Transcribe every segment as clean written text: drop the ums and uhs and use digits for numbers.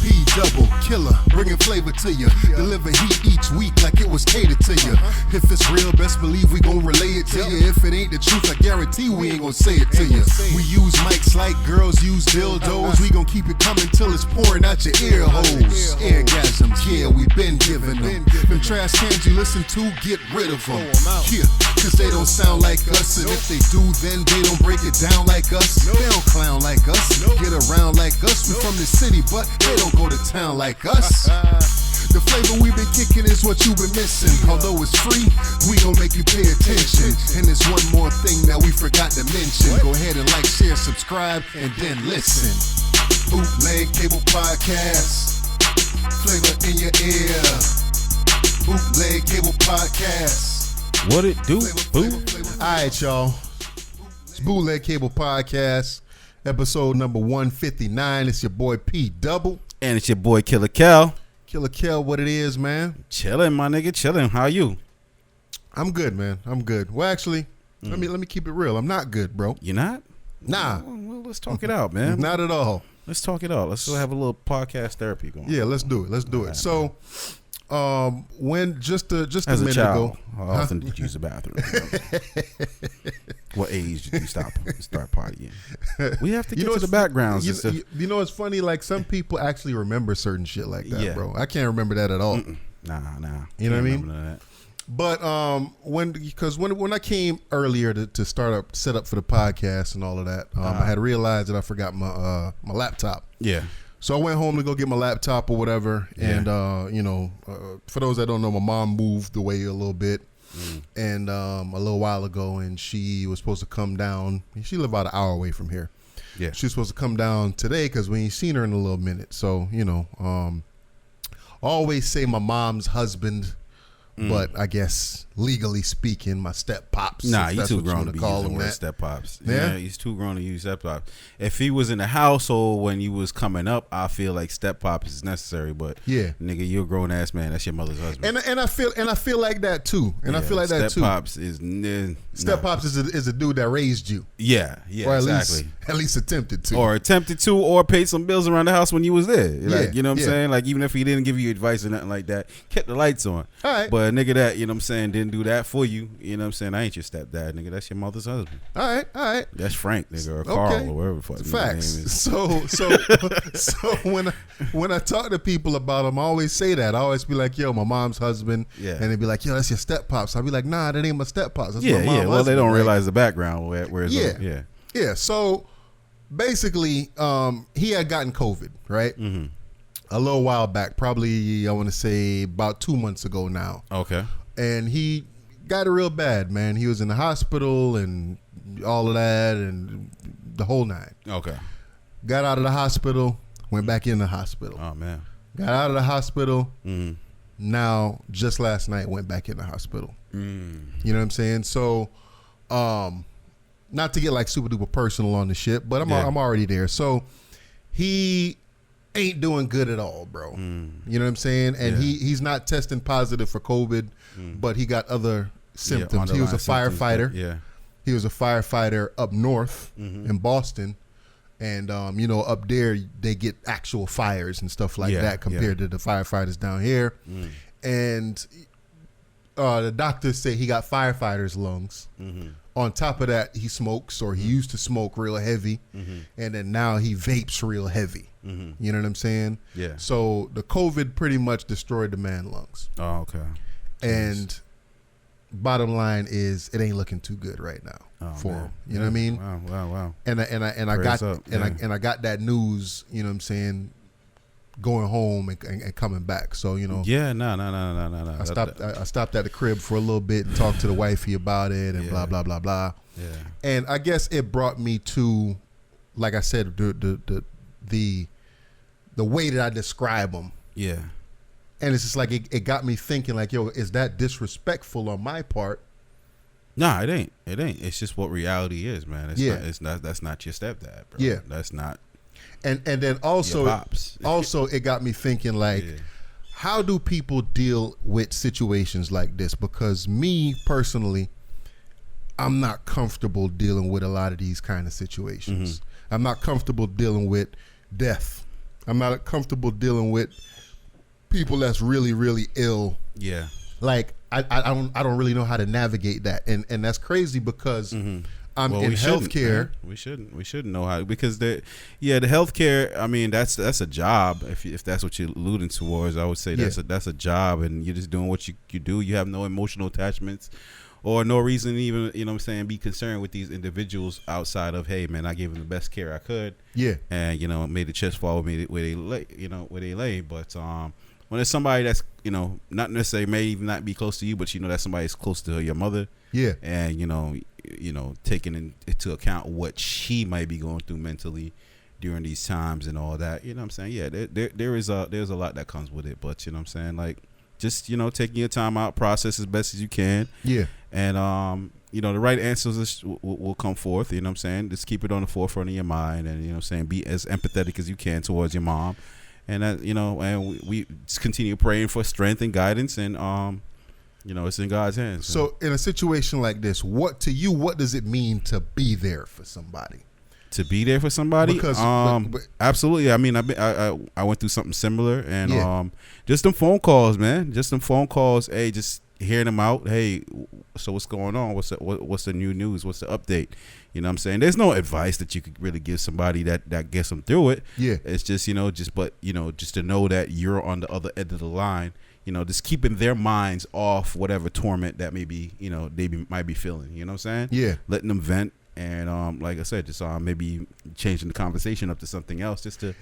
P double killer, bringing flavor to you. Deliver heat each week like it was catered to you. If it's real, best believe we gon' relay it to you. If it ain't the truth, I guarantee we ain't gon' say it to you. We use mics like girls use dildos. We gon' keep it coming till it's pouring out your ear holes. Orgasms, yeah, we been giving them. Them trash cans you listen to, get rid of them. Yeah, cause they don't sound like us. And if they do, then they don't break it down like us. They don't clown like us, get around like us. We from the city, but they don't go to town like us. The flavor we been kicking is what you been missing. Although it's free, we gon' make you pay attention. And there's one more thing that we forgot to mention. Go ahead and like, share, subscribe, and then listen. Bootleg Cable Podcast, flavor in your ear. Bootleg Cable Podcast. What it do, boo? Alright, y'all. It's Bootleg Cable Podcast, episode number 159. It's your boy P Double. And it's your boy Killer Kel. Killer Kel, what it is, man? Chilling, my nigga, chilling. How you? I'm good, man. I'm good. Well, actually, let me keep it real. I'm not good, bro. You not? Nah. Well, let's talk it out, man. Not at all. Let's talk it out. Let's still have a little podcast therapy going. Yeah, let's do it. Let's do it. So, when just a As minute a child, ago, how often did you use the bathroom? What age did you start partying? We have to get to the backgrounds. You know, it's funny. Like some people actually remember certain shit like that, Yeah. bro. I can't remember that at all. Nah. You know what I mean? None of that. But when I came earlier to set up for the podcast and all of that, I had realized that I forgot my laptop. Yeah. So I went home to go get my laptop or whatever, and for those that don't know, my mom moved away a little bit, and a little while ago, and she was supposed to come down. She lived about an hour away from here. Yeah. She was supposed to come down today because we ain't seen her in a little minute. So I always say my mom's husband. But I guess legally speaking, my step pops. Nah, he's too grown to be using the word step pops. Yeah, he's too grown to use step pops. If he was in the household when you was coming up, I feel like step pops is necessary. But yeah, nigga, you're a grown ass man. That's your mother's husband. And I feel like that too. I feel like that too. Step pops is step pops is a dude that raised you. Yeah, or exactly. At least attempted to, or paid some bills around the house when you was there. Like, you know what I'm yeah. saying? Like even if he didn't give you advice or nothing like that, kept the lights on. All right, but a nigga that, you know what I'm saying, didn't do that for you, you know what I'm saying, I ain't your stepdad, nigga. That's your mother's husband. All right. That's Frank, nigga, or Carl, or whatever the fuck facts. Name is. So when I talk to people about him, I always say that. I always be like, yo, my mom's husband. Yeah. And they be like, yo, that's your step pops. I'll be like, nah, that ain't my step pops. That's my mom's Well, husband, they don't right? realize the background where it's Yeah. So basically, he had gotten COVID, right? Mm-hmm. A little while back, probably I want to say about 2 months ago now. Okay. And he got it real bad, man. He was in the hospital and all of that and the whole nine. Okay. Got out of the hospital, went back in the hospital. Oh, man. Got out of the hospital. Mm. Now, just last night, went back in the hospital. Mm. You know what I'm saying? So, not to get like super duper personal on the shit, but I'm already there. So, he ain't doing good at all, bro. You know what I'm saying? And he's not testing positive for COVID, but he got other symptoms. He was a firefighter. He was a firefighter up north in Boston. And, up there, they get actual fires and stuff like that compared to the firefighters down here. And the doctors say he got firefighters' lungs. On top of that, he smokes, or he used to smoke real heavy. And then now he vapes real heavy. You know what I'm saying? Yeah. So the COVID pretty much destroyed the man's lungs. Oh, okay. And bottom line is, it ain't looking too good right now for him. You know what I mean? Wow. And I got that news. You know what I'm saying? Going home and coming back. So no. I stopped at the crib for a little bit and talked to the wifey about it and blah blah blah blah. Yeah. And I guess it brought me to, like I said, the way that I describe them. Yeah. And it's just like it got me thinking, like, yo, is that disrespectful on my part? Nah, it ain't. It's just what reality is, man. That's not your stepdad, bro. Yeah. That's not. And then also it got me thinking, like, how do people deal with situations like this? Because me personally, I'm not comfortable dealing with a lot of these kind of situations. I'm not comfortable dealing with death I'm not comfortable dealing with people that's really, really ill. Yeah. Like I don't really know how to navigate that, and that's crazy because I'm in healthcare. We shouldn't know how, because the healthcare. I mean, that's a job. If that's what you're alluding towards, I would say that's a job, and you're just doing what you do. You have no emotional attachments, or no reason to even, you know what I'm saying, be concerned with these individuals outside of, hey man, I gave them the best care I could. Yeah. And made the chest fall, made it where they lay. But when it's somebody that's, not necessarily may even not be close to you, but that's somebody that's close to your mother. Yeah. And taking into account what she might be going through mentally during these times and all that. You know what I'm saying? Yeah, there's a lot that comes with it, but you know what I'm saying, like, just taking your time out, process as best as you can. Yeah. And the right answers will come forth. You know what I'm saying? Just keep it on the forefront of your mind, and you know what I'm saying, be as empathetic as you can towards your mom. And that, and we just continue praying for strength and guidance, and it's in God's hands. So in a situation like this, what does it mean to be there for somebody? To be there for somebody? Because absolutely. I mean, I went through something similar, and just them phone calls, man. Just them phone calls. Hey, just hearing them out. Hey, so what's going on? What's the new news? What's the update? You know what I'm saying? There's no advice that you could really give somebody that gets them through it. Yeah. It's just, just to know that you're on the other end of the line, just keeping their minds off whatever torment that maybe, might be feeling, you know what I'm saying? Yeah. Letting them vent. And like I said, just maybe changing the conversation up to something else, just to,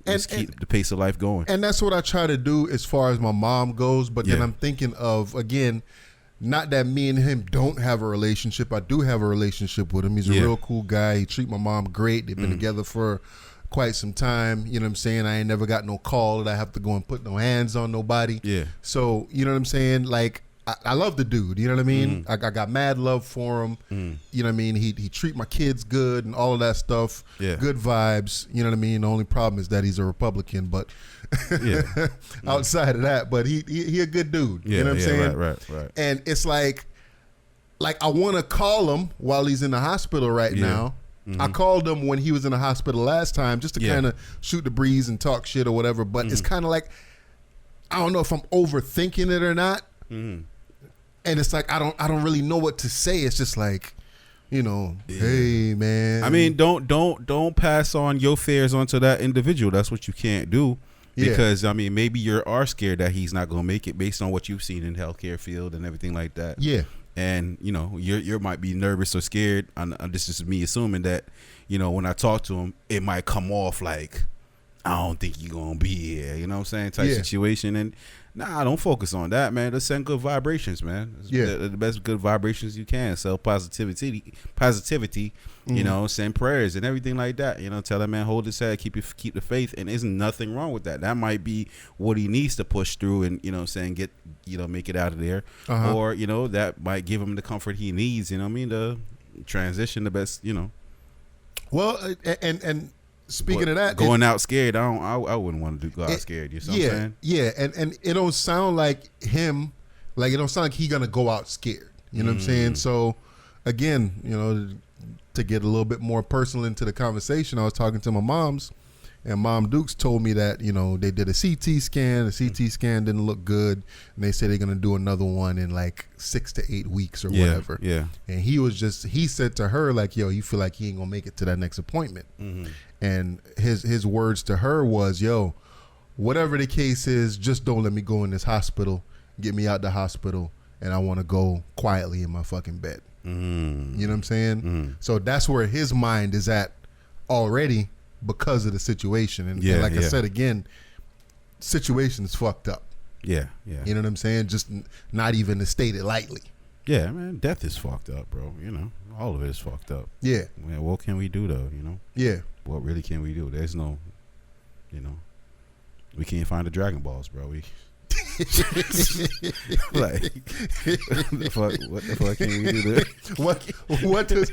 just keep the pace of life going. And that's what I try to do as far as my mom goes. But then I'm thinking of, again, not that me and him don't have a relationship. I do have a relationship with him. He's a real cool guy. He treat my mom great. They've been together for quite some time. You know what I'm saying? I ain't never got no call that I have to go and put no hands on nobody. Yeah. So, you know what I'm saying? Like, I love the dude, you know what I mean? I got mad love for him. You know what I mean? He treat my kids good and all of that stuff. Yeah. Good vibes. You know what I mean? The only problem is that he's a Republican, but outside of that, but he a good dude. Yeah, you know what I'm saying? Right. And it's like I want to call him while he's in the hospital right now. I called him when he was in the hospital last time just to kind of shoot the breeze and talk shit or whatever. But it's kind of like, I don't know if I'm overthinking it or not. And it's like I don't really know what to say. It's just like, hey man. I mean, don't pass on your fears onto that individual. That's what you can't do. Because I mean, maybe you are scared that he's not gonna make it based on what you've seen in the healthcare field and everything like that. Yeah. And you might be nervous or scared. This is me assuming that when I talk to him, it might come off like, I don't think you're gonna be here. You know what I'm saying? Type situation. And nah, don't focus on that, man. Just send good vibrations, man. The best good vibrations you can. Send positivity. Send prayers and everything like that. Tell that man, hold his head, keep the faith, and there's nothing wrong with that. That might be what he needs to push through and get make it out of there, or that might give him the comfort he needs. To transition the best. Well, and. Speaking of that, going out scared, I wouldn't want to go out scared. You know what I'm saying? Yeah, and it don't sound like him, like it don't sound like he gonna go out scared. You know what I'm saying? So, again, to get a little bit more personal into the conversation, I was talking to my mom's, and Mom Dukes told me that they did a CT scan. The CT scan didn't look good, and they said they're gonna do another one in like 6 to 8 weeks or whatever. Yeah. And he said to her like, "Yo, you feel like he ain't gonna make it to that next appointment." And his words to her was, "Yo, whatever the case is, just don't let me go in this hospital. Get me out the hospital, and I want to go quietly in my fucking bed." You know what I'm saying? So that's where his mind is at already because of the situation. And like I said again, situation is fucked up. Yeah. You know what I'm saying? Just not even to state it lightly. Yeah, man, death is fucked up, bro. All of it is fucked up. Yeah. Man, what can we do though? Yeah. What really can we do? There's no, we can't find the Dragon Balls, bro. We like, what the fuck can we do there? What does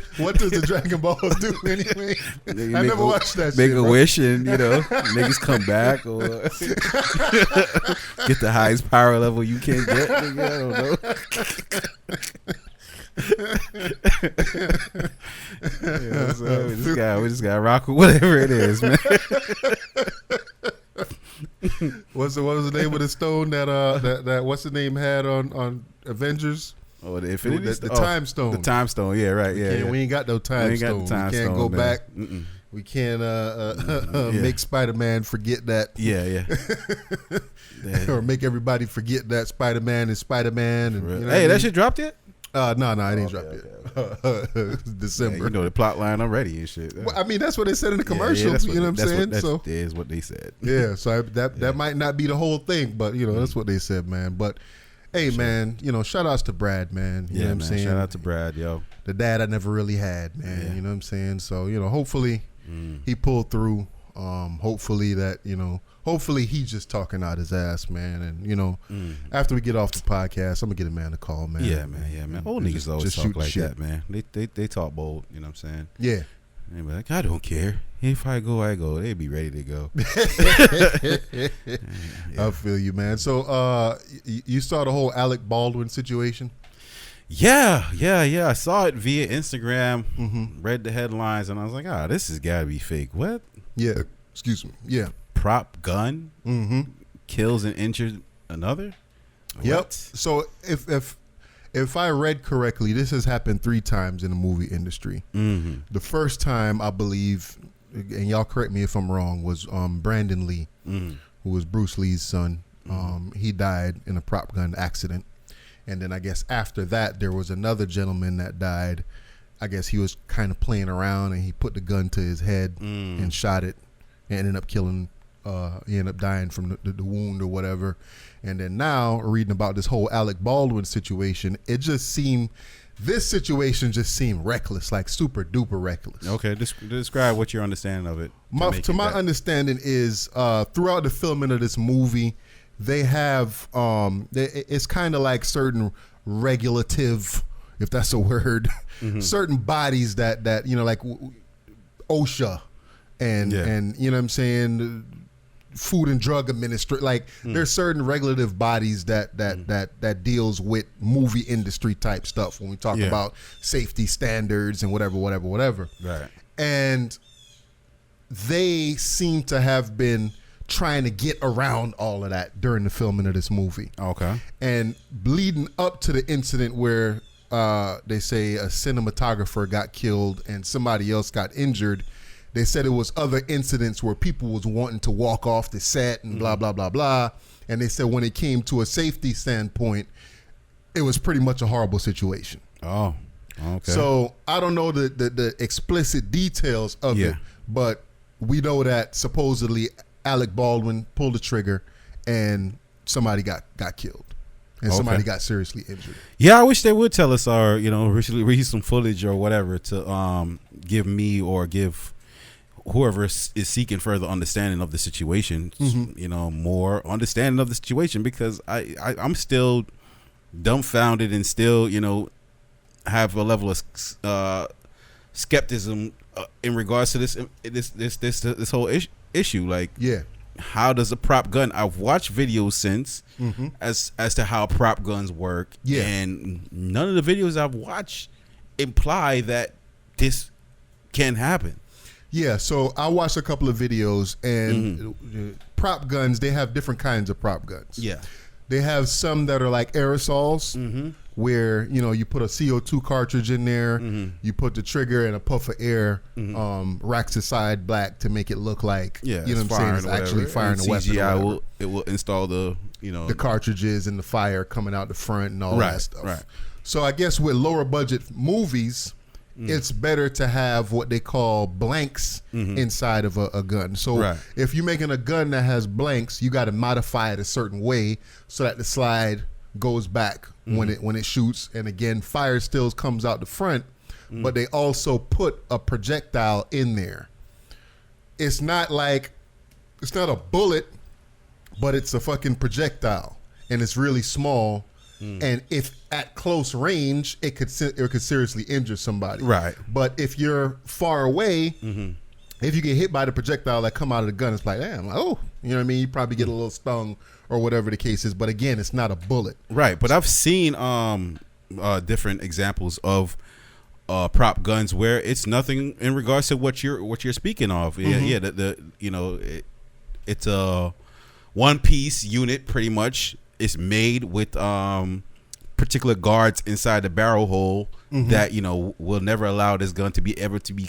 the Dragon Balls do anyway? I never watched that shit. Make a wish and niggas come back or get the highest power level you can get. Nigga, I don't know. We just gotta rock with whatever it is, man. What was the name of the stone that what's the name had on Avengers? Oh, the Infinity the time stone. The time stone. Yeah, right. Yeah, we ain't got no time stone. We can't go back. We can't make Spider-Man forget that. Yeah. Or make everybody forget that Spider-Man is Spider-Man. And, you know that shit dropped yet? No, it ain't dropped yet. December. Yeah, you know the plot line already and shit. Well, I mean, that's what they said in the commercials. You know what I'm saying? That is what they said. Yeah, so that might not be the whole thing, but that's what they said, man. But hey, man, shout outs to Brad, man. You know what I'm saying? Shout out to Brad, yo. The dad I never really had, man. Yeah. You know what I'm saying? So hopefully he pulled through. Hopefully he's just talking out his ass, man. And after we get off the podcast, I'm gonna get a man a call, man. Yeah, man. Old niggas always talk like that, man. They talk bold. You know what I'm saying? Yeah. They be like, I don't care. If I go, I go. They be ready to go. I feel you, man. So you saw the whole Alec Baldwin situation? Yeah. I saw it via Instagram. Read the headlines, and I was like, this has got to be fake. What? Yeah. Excuse me. Yeah. Prop gun kills and injures another. Yep. What? So if I read correctly, this has happened 3 times in the movie industry. The first time, I believe, and y'all correct me if I'm wrong, was Brandon Lee, who was Bruce Lee's son. He died in a prop gun accident. And then I guess after that, there was another gentleman that died. I guess he was kind of playing around and he put the gun to his head and shot it and ended up killing. He ended up dying from the wound or whatever. And then now reading about this whole Alec Baldwin situation, this situation just seemed reckless, like super duper reckless. Okay, describe what your understanding of it. My understanding is throughout the filming of this movie, they have it's kind of like certain regulative, if that's a word, certain bodies that like OSHA and you know what I'm saying, Food and Drug Administration, like there's certain regulative bodies that deals with movie industry type stuff when we talk about safety standards and whatever. Right. And they seem to have been trying to get around all of that during the filming of this movie. Okay. And leading up to the incident where they say a cinematographer got killed and somebody else got injured, they said it was other incidents where people was wanting to walk off the set and blah, blah, blah, blah. And they said when it came to a safety standpoint, it was pretty much a horrible situation. Oh, okay. So I don't know the explicit details of it, but we know that supposedly Alec Baldwin pulled the trigger and somebody got killed. And somebody got seriously injured. Yeah, I wish they would tell us read some footage or whatever to give me or give whoever is seeking further understanding of the situation, more understanding of the situation, because I'm still dumbfounded and still, have a level of skepticism in regards to this whole issue. Like, how does a prop gun? I've watched videos since as to how prop guns work, and none of the videos I've watched imply that this can happen. Yeah, so I watched a couple of videos, and prop guns, they have different kinds of prop guns. Yeah. They have some that are like aerosols, where, you put a CO2 cartridge in there, you put the trigger and a puff of air, racks aside black to make it look like, you know what I'm saying, it's actually firing a weapon. CGI will install the cartridges and the fire coming out the front and all that stuff. Right. So I guess with lower budget movies, it's better to have what they call blanks inside of a gun. So if you're making a gun that has blanks, you got to modify it a certain way so that the slide goes back when it shoots. And again, fire still comes out the front, but they also put a projectile in there. It's not a bullet, but it's a fucking projectile, and it's really small. And if at close range, it could seriously injure somebody. Right. But if you're far away, if you get hit by the projectile that come out of the gun, it's like, damn, you know what I mean? You probably get a little stung or whatever the case is. But again, it's not a bullet. Right. But I've seen different examples of prop guns where it's nothing in regards to what you're speaking of. It's one piece unit, pretty much. It's made with particular guards inside the barrel hole that will never allow this gun to be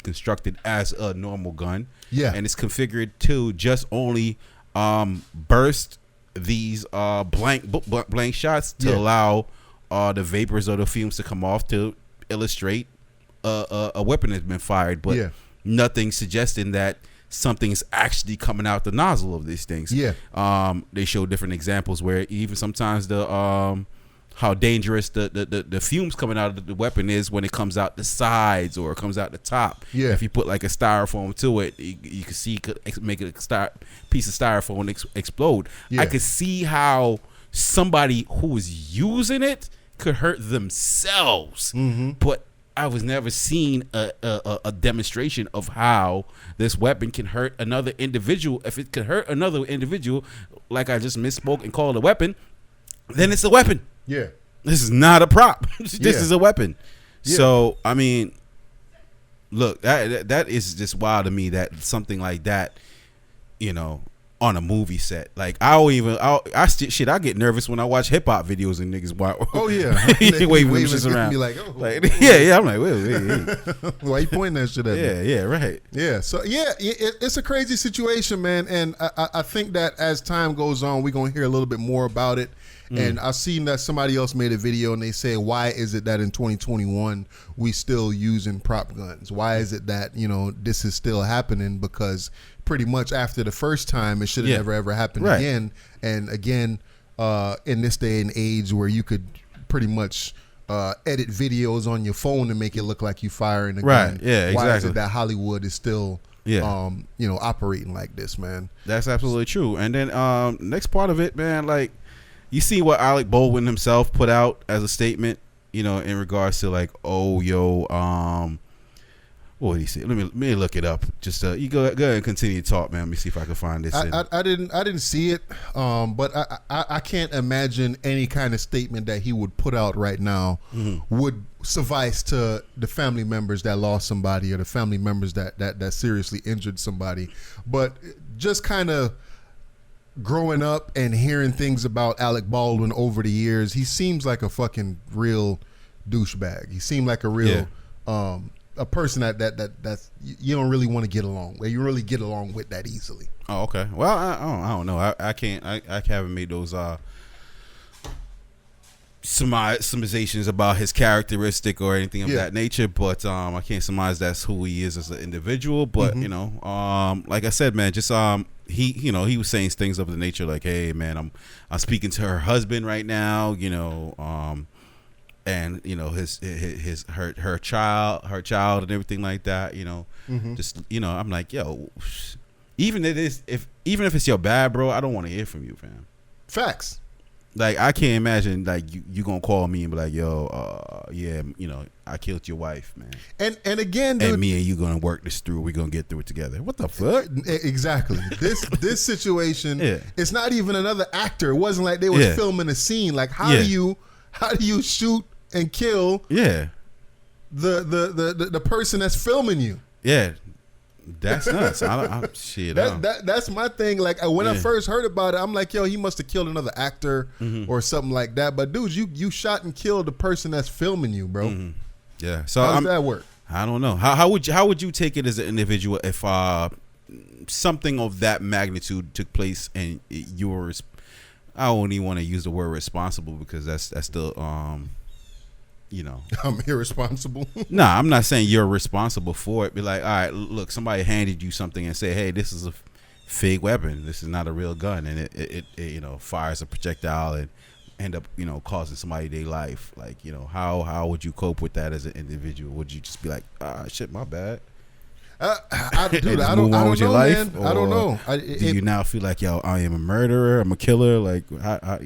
constructed as a normal gun. Yeah, and it's configured to just only burst these blank shots to allow the vapors or the fumes to come off to illustrate a weapon has been fired, but nothing suggesting that something's actually coming out the nozzle of these things. They show different examples where even sometimes the how dangerous the fumes coming out of the weapon is when it comes out the sides or it comes out the top. If you put like a styrofoam to it, you can see it could make a piece of styrofoam explode. I could see how somebody who was using it could hurt themselves, but I was never seen a demonstration of how this weapon can hurt another individual. If it could hurt another individual, like I just misspoke and called it a weapon, then it's a weapon. This is not a prop. This is a weapon. So I mean, look, that is just wild to me that something like that, on a movie set. Like I get nervous when I watch hip hop videos and niggas waving shit around. Be like, I'm like, wait. Why you pointing that shit at me? Right. So it's a crazy situation, man. And I think that as time goes on, we're gonna hear a little bit more about it. And I've seen that somebody else made a video and they say, why is it that in 2021 we still using prop guns? Why is it that, this is still happening? Because pretty much after the first time, it should have never ever happened again. And again, in this day and age where you could pretty much edit videos on your phone and make it look like you firing a gun. Why is it that Hollywood is still operating like this, man? That's absolutely true. And then next part of it, man, like, you see what Alec Baldwin himself put out as a statement, in regards to like, what did he say? Let me look it up. Just you go ahead and continue to talk, man. Let me see if I can find this. I didn't see it, but I can't imagine any kind of statement that he would put out right now would suffice to the family members that lost somebody or the family members that seriously injured somebody. But just kind of growing up and hearing things about Alec Baldwin over the years, he seems like a fucking real douchebag. He seemed like a real a person that's you don't really want to get along with. You really get along with that easily. Oh, okay. Well, I don't know. I can't. I haven't made those summations about his characteristic or anything of that nature. But I can't surmise that's who he is as an individual. But like I said, man, just he was saying things of the nature like, hey man, I'm speaking to her husband right now, and his her child and everything like that, just I'm like, yo, even if it's your bad, bro, I don't want to hear from you, fam. Facts. Like I can't imagine like you gonna call me and be like, yo, I killed your wife, man. And again, dude, and me and you gonna work this through. We're gonna get through it together. What the fuck? Exactly. This situation, it's not even another actor. It wasn't like they was filming a scene. Like how do you shoot and kill the person that's filming you? Yeah. That's nuts. That's my thing. Like when I first heard about it, I'm like, yo, he must have killed another actor or something like that. But dude, you shot and killed the person that's filming you, bro. Yeah. So how does that work? I don't know. How would you take it as an individual if something of that magnitude took place and you were? I don't even want to use the word responsible because that's still I'm irresponsible. Nah, I'm not saying you're responsible for it. Be like, all right, look, somebody handed you something and say, hey, this is a fake weapon. This is not a real gun, and it fires a projectile and end up causing somebody their life. Like how would you cope with that as an individual? Would you just be like, shit, my bad? I don't know, man. I don't know. Do you now feel like, yo, I am a murderer? I'm a killer? Like, how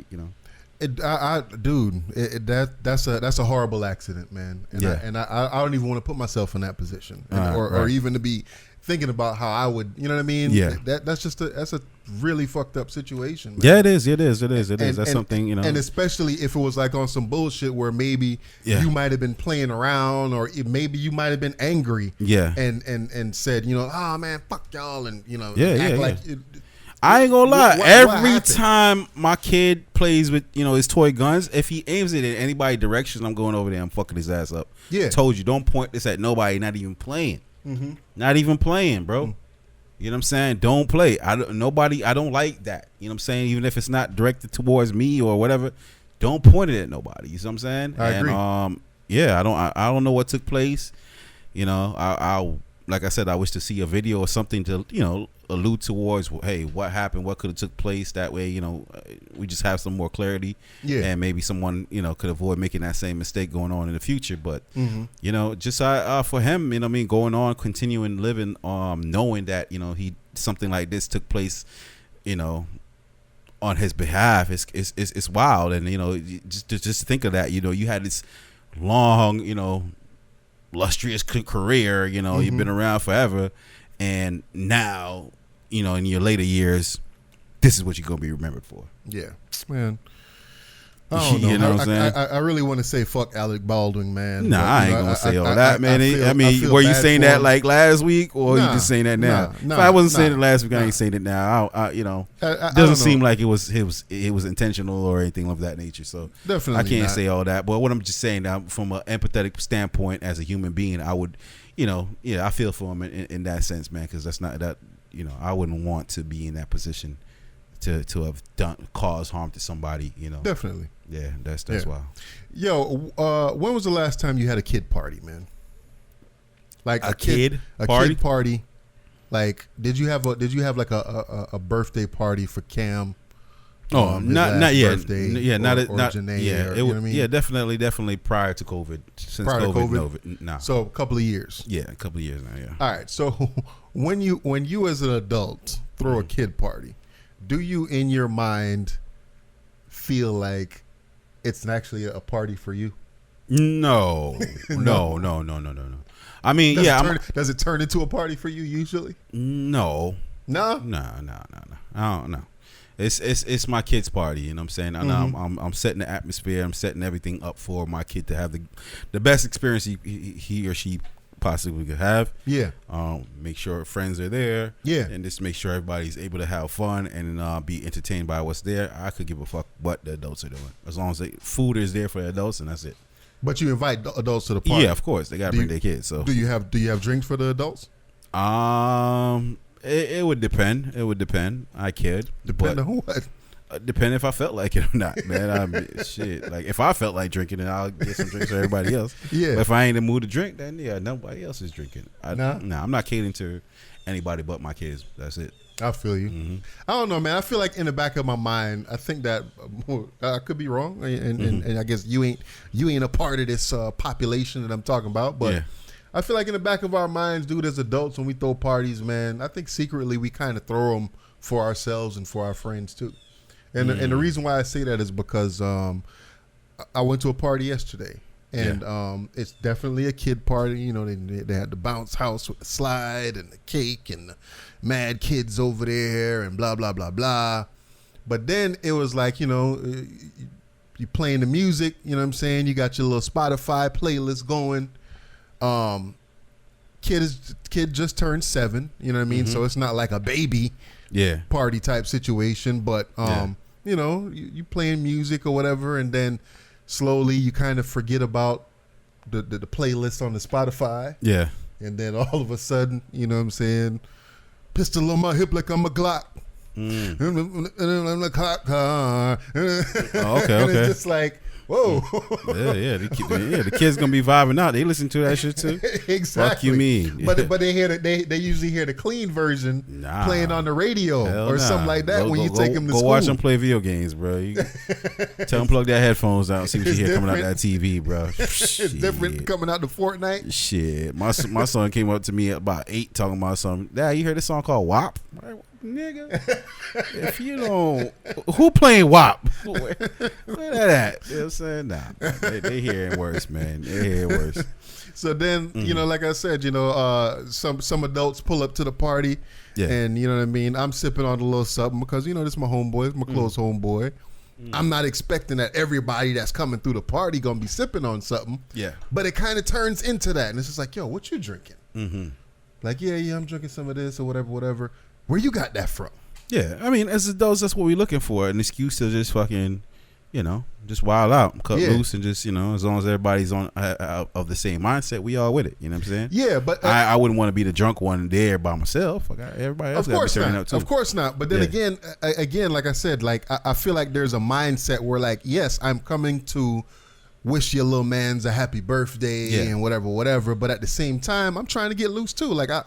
that's a horrible accident, man. And I don't even want to put myself in that position, or even to be thinking about how I would, you know what I mean? Yeah. That's a really fucked up situation, man. Yeah, it is. That's something, And especially if it was like on some bullshit where maybe you might have been playing around, or maybe you might have been angry. Yeah. And said, man, fuck y'all, and I ain't gonna lie. Every time my kid plays with, his toy guns, if he aims it in anybody's direction, I'm going over there and fucking his ass up. Yeah. Told you, don't point this at nobody, not even playing. Mm-hmm. Not even playing, bro. Mm-hmm. You know what I'm saying? Don't play. I don't like that. You know what I'm saying? Even if it's not directed towards me or whatever, don't point it at nobody. You know what I'm saying? I agree. Yeah, I don't know what took place. I like I said, I wish to see a video or something to, allude towards, hey, what happened, what could have took place. That way, we just have some more clarity. Yeah. And maybe someone, could avoid making that same mistake going on in the future. But, just for him, going on, continuing living, knowing that, something like this took place, on his behalf, it's wild. And, just think of that, you had this long, illustrious career, you've been around forever, and now, in your later years, this is what you're gonna be remembered for. Yeah, man. I don't know. You know what I'm saying? I really want to say fuck Alec Baldwin, man. Nah, I ain't gonna say all that, man. Were you saying that like last week, or you just saying that now? If I wasn't saying it last week, I ain't saying it now. It doesn't seem like it was intentional or anything of that nature. So definitely, I can't say all that. But what I'm just saying now, from an empathetic standpoint, as a human being, I would, I feel for him in that sense, man, because that's not that, I wouldn't want to be in that position to have caused harm to somebody, Definitely. Yeah, that's why. Yo, when was the last time you had a kid party, man? Like a kid party. Like, did you have like a birthday party for Cam? Oh, not yet. Birthday, yeah, not Janae. Yeah, or, you know what I mean? Yeah, definitely prior to COVID. Since COVID. Nah. So a couple of years. Yeah, a couple of years now. Yeah. All right. So when you as an adult throw a kid party, do you in your mind feel like it's actually a party for you? No. No. I mean, does it turn into a party for you usually? No. No. I don't know. It's my kid's party, you know what I'm saying? And I'm setting the atmosphere. I'm setting everything up for my kid to have the best experience he or she possibly could have. Yeah. Make sure friends are there. Yeah. And just make sure everybody's able to have fun and be entertained by what's there. I could give a fuck what the adults are doing, as long as food is there for the adults, and that's it. But you invite adults to the party. Yeah, of course. They gotta bring their kids. So do you have drinks for the adults? It would depend. I could. Depend on what? Depend if I felt like it or not, man. Shit. Like, if I felt like drinking, then I'll get some drinks for everybody else. Yeah. But if I ain't in the mood to drink, then yeah, nobody else is drinking. I'm not catering to anybody but my kids. That's it. I feel you. Mm-hmm. I don't know, man. I feel like in the back of my mind, I think that I could be wrong, and I guess you ain't a part of this population that I'm talking about, but. Yeah. I feel like in the back of our minds, dude, as adults, when we throw parties, man, I think secretly we kind of throw them for ourselves and for our friends too. And the reason why I say that is because I went to a party yesterday, and it's definitely a kid party. They had the bounce house with the slide and the cake and the mad kids over there and blah, blah, blah, blah. But then it was like, you playing the music, you know what I'm saying? You got your little Spotify playlist going. Kid just turned 7, you know what I mean? Mm-hmm. So it's not like a baby party type situation, but you playing music or whatever, and then slowly you kind of forget about the playlist on the Spotify. Yeah. And then all of a sudden, you know what I'm saying, pistol on my hip like I'm a Glock. And I'm like, okay. And it's just like, whoa. The kids gonna be vibing out. They listen to that shit too. Exactly. Fuck you mean? But they usually hear the clean version playing on the radio or something like that when you take them to school. Go watch them play video games, bro. Tell them plug their headphones out and see what you hear coming out that TV, bro. It's different coming out to Fortnite. Shit, my son came up to me at about 8 talking about something. Dad, you heard this song called WAP? Nigga, if you don't, who playing WAP? Where that at? You know what I'm saying? Nah, they hearing worse, man. They hearing worse. So then, like I said, some adults pull up to the party, and you know what I mean. I'm sipping on a little something because this is my homeboy, it's my close homeboy. I'm not expecting that everybody that's coming through the party gonna be sipping on something. Yeah, but it kind of turns into that, and it's just like, yo, what you drinking? Mm-hmm. Like, yeah, I'm drinking some of this or whatever. Where you got that from? Yeah, I mean, as adults, that's what we're looking for, an excuse to just fucking, just wild out, cut loose, and just, as long as everybody's on of the same mindset, we all with it. You know what I'm saying? Yeah, but I wouldn't want to be the drunk one there by myself. Everybody else got to be turning up too. Of course not. But then again, like I said, like I feel like there's a mindset where, like, yes, I'm coming to wish your little man's a happy birthday and whatever. But at the same time, I'm trying to get loose too. Like I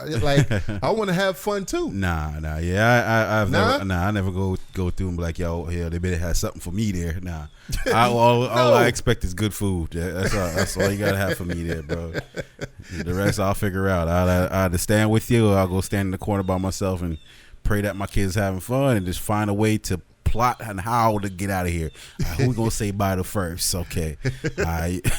want to have fun too. Nah. Yeah, I never go through and be like, yo, they better have something for me there. Nah, all I expect is good food. That's all you gotta have for me there, bro. The rest I'll figure out. I'll either stand with you or I'll go stand in the corner by myself and pray that my kids having fun and just find a way to plot on how to get out of here. Who we gonna say bye to first? Okay,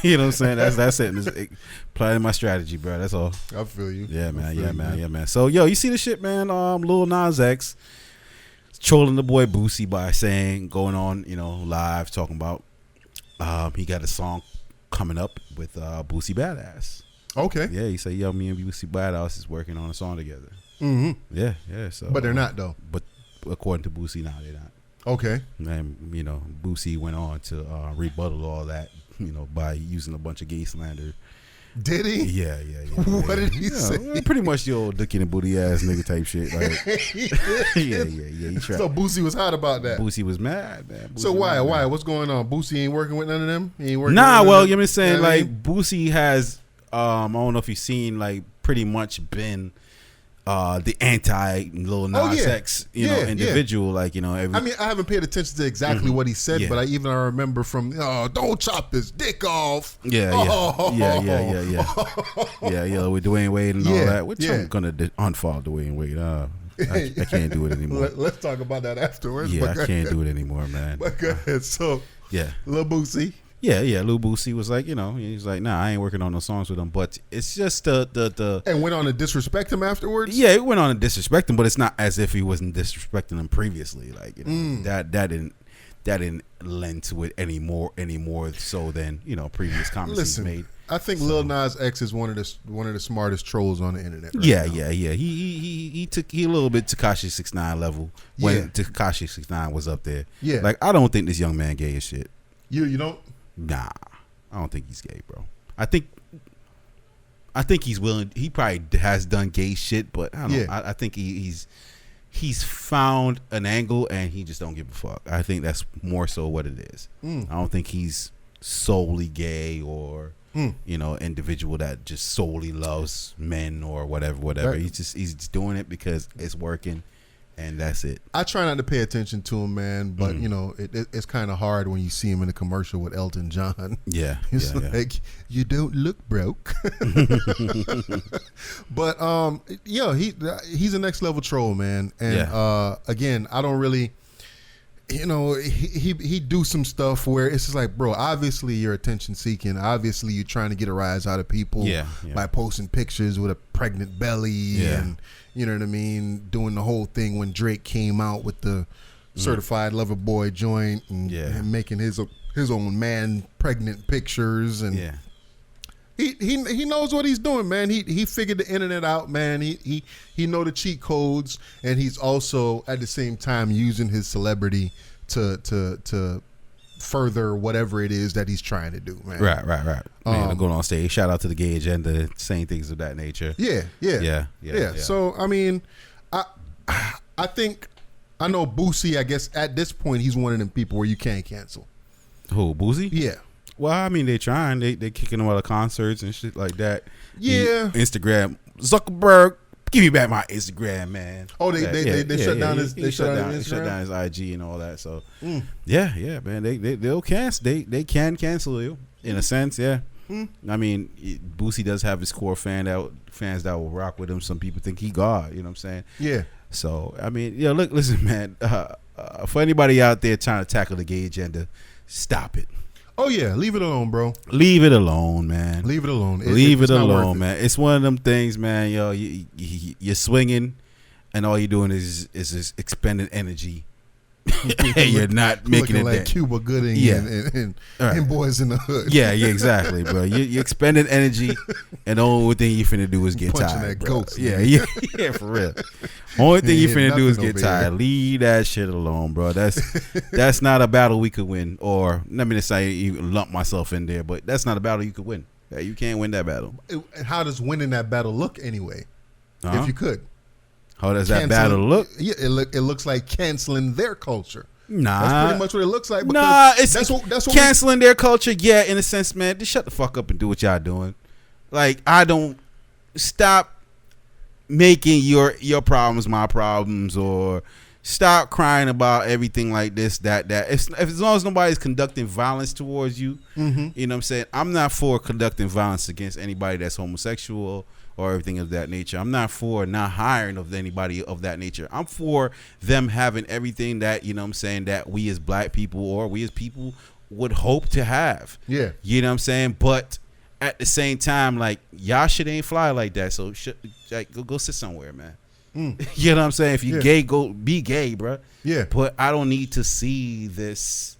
you know what I'm saying? That's it. It's planning my strategy, bro. That's all. I feel you. Yeah, man. So, yo, you see the shit, man? Lil Nas X trolling the boy Boosie by going on, live talking about he got a song coming up with Boosie Badass. Okay. Yeah, he said, yo, me and Boosie Badass is working on a song together. Mm-hmm. Yeah. So, but they're not though. But according to Boosie, no, they're not. Okay. And, Boosie went on to rebuttal all that, by using a bunch of gay slander. Did he? Yeah. What did he say? Pretty much the old dick in the booty ass nigga type shit. Like, yeah. He tried. So Boosie was hot about that. Boosie was mad, man. So why? What's going on? Boosie ain't working with none of them? He ain't working nah, with well, them? you know what I'm saying? Like, Boosie has, I don't know if you've seen, like, pretty much been the anti Lil Nas X, individual, like, every. I mean, I haven't paid attention to exactly what he said, but I remember from, don't chop his dick off. Yeah. With Dwayne Wade and all that, which I'm gonna unfollow Dwayne Wade. I can't do it anymore. Let's talk about that afterwards. Yeah, I can't do it anymore, man. But go ahead. So, Lil Boosie. Yeah, Lil Boosie was like, he's like, nah, I ain't working on no songs with him. But it's just the and went on to disrespect him afterwards. Yeah, it went on to disrespect him, but it's not as if he wasn't disrespecting him previously. Like, that didn't lend to it anymore so than previous comments he's made. I think Lil Nas X is one of the smartest trolls on the internet. Yeah. He took a little bit Tekashi 6ix9ine level when Tekashi 6ix9ine was up there. Yeah, like, I don't think this young man gay as shit. You don't? Nah, I don't think he's gay, bro. I think he's willing. He probably has done gay shit, but I don't know. I think he's found an angle and he just don't give a fuck. I think that's more so what it is. I don't think he's solely gay or individual that just solely loves men or whatever. He's just doing it because it's working. And that's it. I try not to pay attention to him, man, but it's kind of hard when you see him in a commercial with Elton John. Yeah, it's like, you don't look broke. But he's a next level troll, man. And again, I don't really, he do some stuff where it's just like, bro, obviously you're attention seeking. Obviously you're trying to get a rise out of people by posting pictures with a pregnant belly and. You know what I mean? Doing the whole thing when Drake came out with the certified lover boy joint and making his own man pregnant pictures and he knows what he's doing, man. He figured the internet out, man. He know the cheat codes, and he's also at the same time using his celebrity to further whatever it is that he's trying to do, man. Right. Man, going on stage. Shout out to the gay agenda, saying things of that nature. Yeah. So I mean, I think I know Boosie. I guess at this point he's one of them people where you can't cancel. Who, Boosie? Yeah. Well, I mean, they trying. They kicking him out of concerts and shit like that. Yeah. Instagram, Zuckerberg. Give me back my Instagram, man. Oh, they shut down his Instagram? Shut down his IG and all that. So yeah, man. They'll cancel. They can cancel you in a sense. Yeah. I mean, Boosie does have his core fans that will rock with him. Some people think he God. You know what I'm saying? Yeah. So I mean, listen, man. For anybody out there trying to tackle the gay agenda, stop it. Oh yeah, leave it alone, bro. Leave it alone, man. Leave it alone. Leave it alone, man. It's one of them things, man. You're swinging, and all you're doing is expending energy, you're not making it like there. Cuba Gooding and Boys in the Hood. Yeah, exactly, bro. You're expending energy, and the only thing you finna do is get punching tired. That bro. ghost, yeah, for real. Only thing you finna do is get tired. Here. Leave that shit alone, bro. That's not a battle we could win. Or let me just say, you lump myself in there, but that's not a battle you could win. Yeah, you can't win that battle. How does winning that battle look anyway? If you could. How does that battle look? Yeah, it looks like canceling their culture. Nah, that's pretty much what it looks like. Nah, it's that's what canceling their culture. Yeah, in a sense, man. Just shut the fuck up and do what y'all doing. Like, I don't stop making your problems my problems, or stop crying about everything like this, that. As long as nobody's conducting violence towards you, you know what I'm saying. I'm not for conducting violence against anybody that's homosexual or everything of that nature. I'm not for not hiring of anybody of that nature. I'm for them having everything that, you know what I'm saying, that we as black people or we as people would hope to have. Yeah. You know what I'm saying? But at the same time, like, y'all shit ain't fly like that. So go sit somewhere, man. You know what I'm saying? If you gay, go be gay, bro. Yeah. But I don't need to see this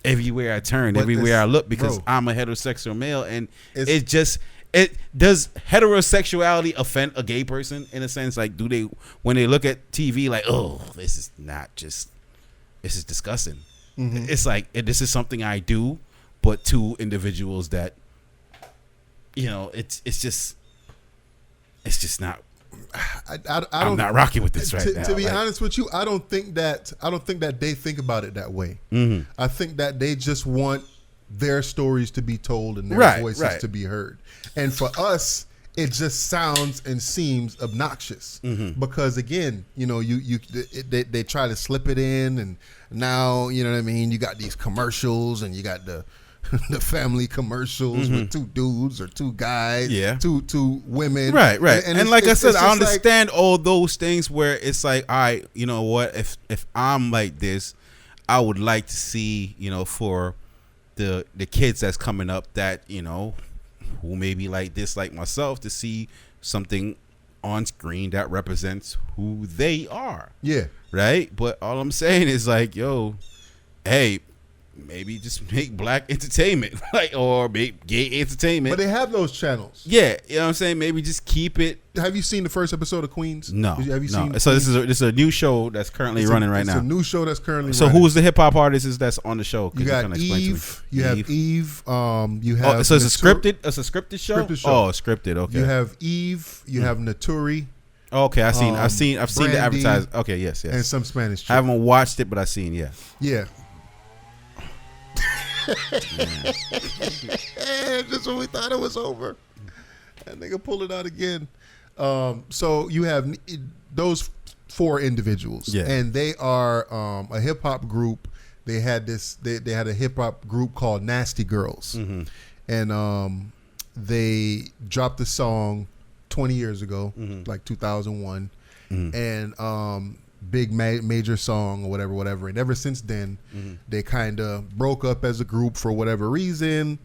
everywhere I turn, everywhere I look, because I'm a heterosexual male, and it does heterosexuality offend a gay person in a sense? Like, do they, when they look at TV, like, oh, this is disgusting. It's like, this is something I do, but to individuals that, you know, it's just not. I'm not rocking with this right now. To be honest with you, I don't think that they think about it that way. I think that they just want their stories to be told and their voices to be heard. And for us, it just sounds and seems obnoxious because, again, you know, they try to slip it in, and now, you know what I mean, you got these commercials, and you got the family commercials with two dudes or two guys, two women, right. And like I said, I understand all those things where it's like, all right, you know what, if I'm like this, I would like to see, you know, for the kids that's coming up that, you know, who may be like this, like myself, to see something on screen that represents who they are. Yeah. Right? But all I'm saying is, like, yo, hey, maybe just make black entertainment, like, or make gay entertainment. But they have those channels. Yeah, you know what I'm saying? Maybe just keep it. Have you seen the first episode of Queens? No. Have you seen? So this is a new show that's currently running right now. It's a new show that's currently running. So who's the hip hop artist that's on the show? You got Eve. You have Eve. You have. So it's a scripted. It's a scripted show. Oh, scripted. Okay. You have Eve. You have Naturi. Okay, I've seen the advertising. Okay, yes, and some Spanish. I haven't watched it, but I've seen. Yeah. Just when we thought it was over, that nigga pulled it out again. So you have those four individuals, and they are a hip hop group. They had they had a hip hop group called Nasty Girls, and they dropped the song 20 years ago, like 2001, and big major song or whatever, and ever since then they kind of broke up as a group for whatever reason,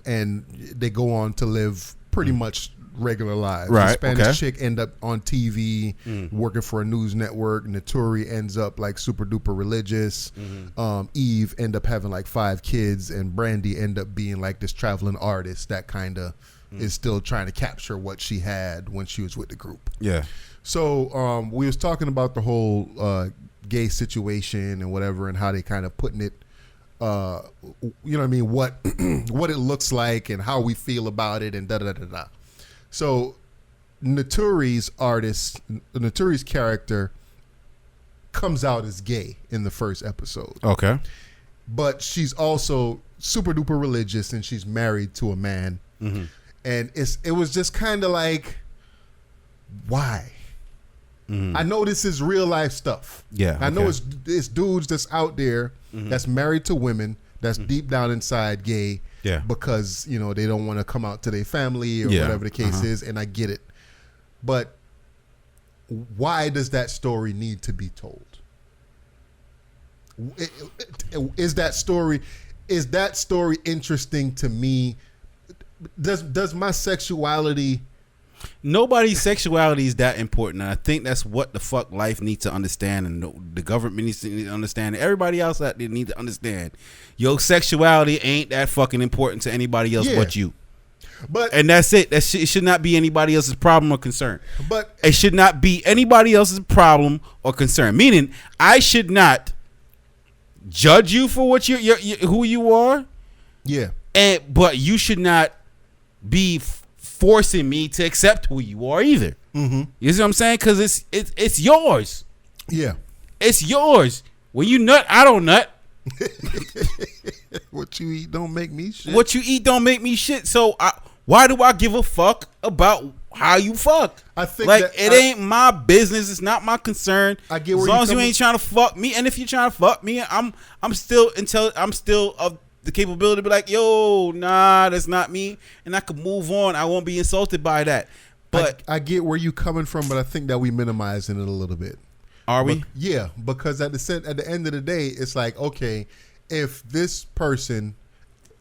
and they go on to live pretty much regular lives. The Spanish chick end up on TV working for a news network. Naturi ends up like super duper religious. Eve end up having like 5 kids, and Brandy end up being like this traveling artist that kind of is still trying to capture what she had when she was with the group. Yeah. So we was talking about the whole gay situation and whatever, and how they kind of putting it, you know what I mean, what it looks like and how we feel about it and da-da-da-da-da. So Naturi's character comes out as gay in the first episode. Okay. But she's also super duper religious, and she's married to a man. And it was just kind of like, why? I know this is real life stuff. Yeah, I know it's dudes that's out there that's married to women that's deep down inside gay. Yeah, because, you know, they don't want to come out to their family or whatever the case is, and I get it. But why does that story need to be told? Is that story interesting to me? Does my sexuality Nobody's sexuality is that important. And I think that's what the fuck life needs to understand, and the government needs to understand, and everybody else that they need to understand. Your sexuality ain't that fucking important to anybody else but you. And that's it. It should not be anybody else's problem or concern. But it should not be anybody else's problem or concern. Meaning, I should not judge you for what you who you are. Yeah. But you should not be forcing me to accept who you are either. Mm-hmm. You see what I'm saying? Because it's yours. Yeah. It's yours. When you nut, I don't nut. What you eat don't make me shit. What you eat don't make me shit. So why do I give a fuck about how you fuck? I think like it ain't my business. It's not my concern. I get where as long as you ain't trying to fuck me, and if you're trying to fuck me, I'm still of the capability to be like, yo, nah, that's not me, and I could move on. I won't be insulted by that. But I get where you coming from, but I think that we minimizing it a little bit. Are we? Yeah, because at the end of the day, it's like, okay, if this person,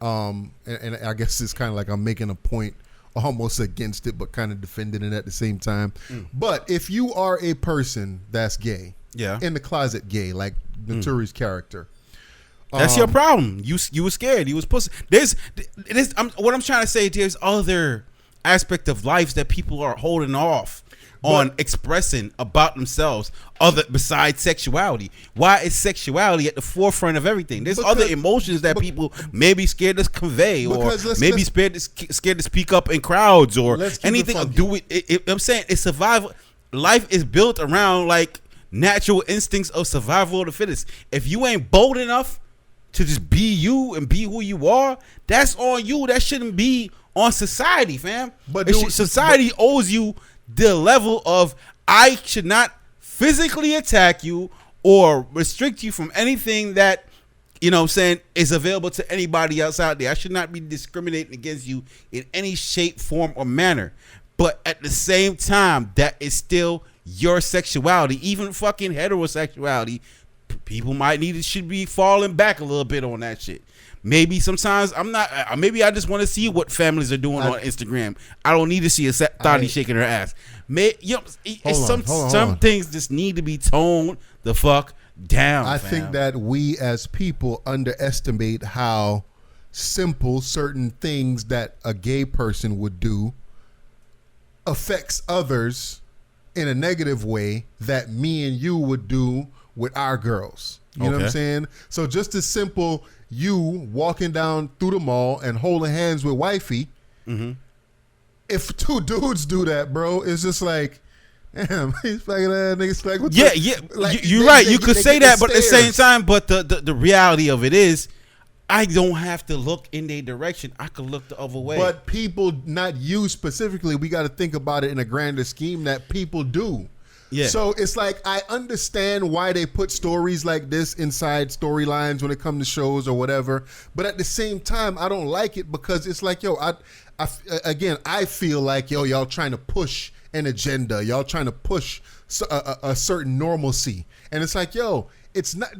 and I guess it's kind of like I'm making a point almost against it, but kind of defending it at the same time. But if you are a person that's gay, in the closet gay, like Naturi's character, that's your problem. You were scared. You was pussy. What I'm trying to say, there's other aspect of lives that people are holding off on expressing about themselves besides sexuality. Why is sexuality at the forefront of everything? There's other emotions that people may be scared to convey, or maybe scared to speak up in crowds, or anything. I'm saying it's survival. Life is built around like natural instincts of survival of the fittest. If you ain't bold enough to just be you and be who you are, that's on you. That shouldn't be on society, fam. But society owes you the level of, I should not physically attack you or restrict you from anything that, you know what I'm saying, is available to anybody else out there. I should not be discriminating against you in any shape, form, or manner. But at the same time, that is still your sexuality. Even fucking heterosexuality, people should be falling back a little bit on that shit. Maybe sometimes maybe I just want to see what families are doing on Instagram. I don't need to see a thotty shaking her ass. Some things just need to be toned the fuck down. I think that we as people underestimate how simple certain things that a gay person would do affects others in a negative way that me and you would do with our girls. You know what I'm saying? So just as simple, you walking down through the mall and holding hands with wifey. If two dudes do that, bro, it's just like, damn, he's fucking that nigga. Like, like, you're right. You could say that, but at the same time, but the reality of it is, I don't have to look in their direction. I could look the other way. But people, not you specifically, we got to think about it in a grander scheme that people do. Yeah. So it's like, I understand why they put stories like this inside storylines when it comes to shows or whatever. But at the same time, I don't like it because it's like, yo, I feel like, yo, y'all trying to push an agenda. Y'all trying to push a certain normalcy. And it's like, yo, it's not,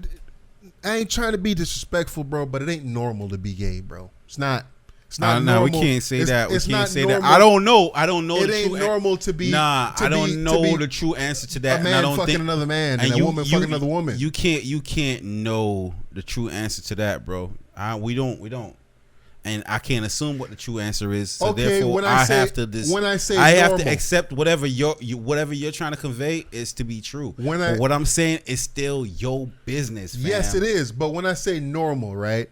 I ain't trying to be disrespectful, bro, but it ain't normal to be gay, bro. It's not. It's not normal. No, we can't say that. We can't say normal. that. I don't know. It ain't normal to be. I don't know the true answer to that. A man fucking another man and a woman fucking another woman. You can't know the true answer to that, bro. We don't. And I can't assume what the true answer is. So therefore, I have to accept whatever you're trying to convey is to be true. But what I'm saying is still your business, fam. Yes, it is. But when I say normal, right?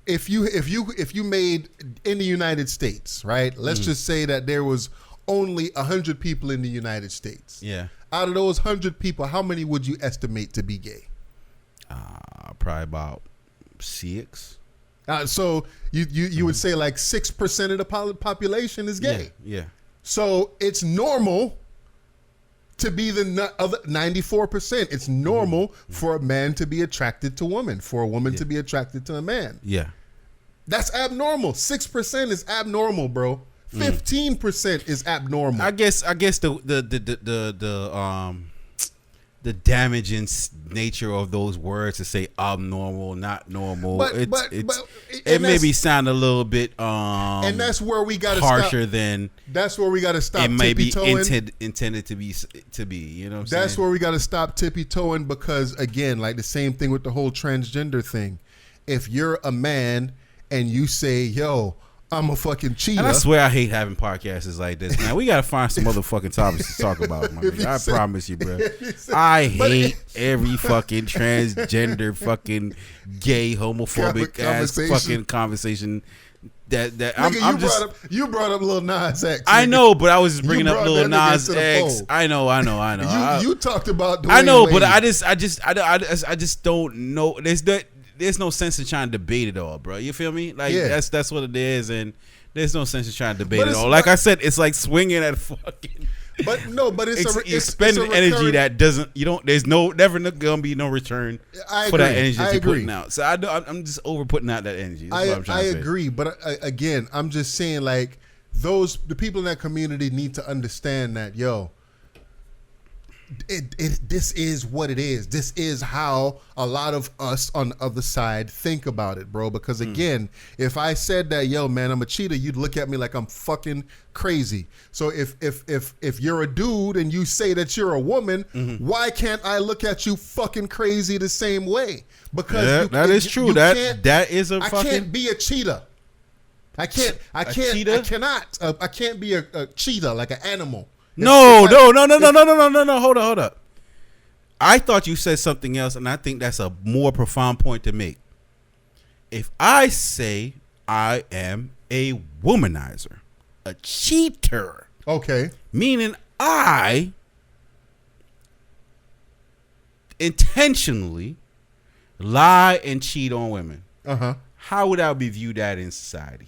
If you made in the United States, right? Let's just say that there was only 100 people in the United States. Yeah. Out of those 100 people, how many would you estimate to be gay? Probably about 6. So you would say like 6% of the population is gay. Yeah. So it's normal to be the other 94%. It's normal for a man to be attracted to a woman, for a woman to be attracted to a man. Yeah. That's abnormal. 6% is abnormal, bro. 15% is abnormal. I guess the the damaging nature of those words to say abnormal, not normal. It maybe sound a little bit and that's where we got to harsher stop. Than that's where we got to stop. It may be intended to be. You know, what I'm that's saying? where we got to stop tippy toeing, because again, like the same thing with the whole transgender thing. If you're a man and you say, "Yo, I'm a fucking cheater," and I swear I hate having podcasts like this, man. We gotta find some other fucking topics to talk about, man. I promise you, bro. I hate every fucking transgender, fucking gay, homophobic ass fucking conversation. That Nigga, you brought up Lil Nas X. I know, but I was just bringing up Lil Nas X. I know. You talked about Dwayne I know, Wade. but I just don't know. There's no sense in trying to debate it all, bro. You feel me? Like that's what it is, and there's no sense in trying to debate it all. Like I said, it's like swinging at fucking. But you're spending energy that doesn't. You don't. There's never gonna be no return for that energy that you're putting out. So I'm just over putting out that energy. That's what I'm trying to say. Agree, but again, I'm just saying, like, the people in that community need to understand that, yo, this is what it is. This is how a lot of us on the other side think about it, bro. Because again, if I said that, yo, man, I'm a cheater, you'd look at me like I'm fucking crazy. So if you're a dude and you say that you're a woman, why can't I look at you fucking crazy the same way? Because that is true. That is a fucking. I can't be a cheater. I can't. I cannot. I can't be a cheetah, like an animal. No. Hold up. I thought you said something else, and I think that's a more profound point to make. If I say I am a womanizer, a cheater, okay, meaning I intentionally lie and cheat on women, how would I be viewed at in society?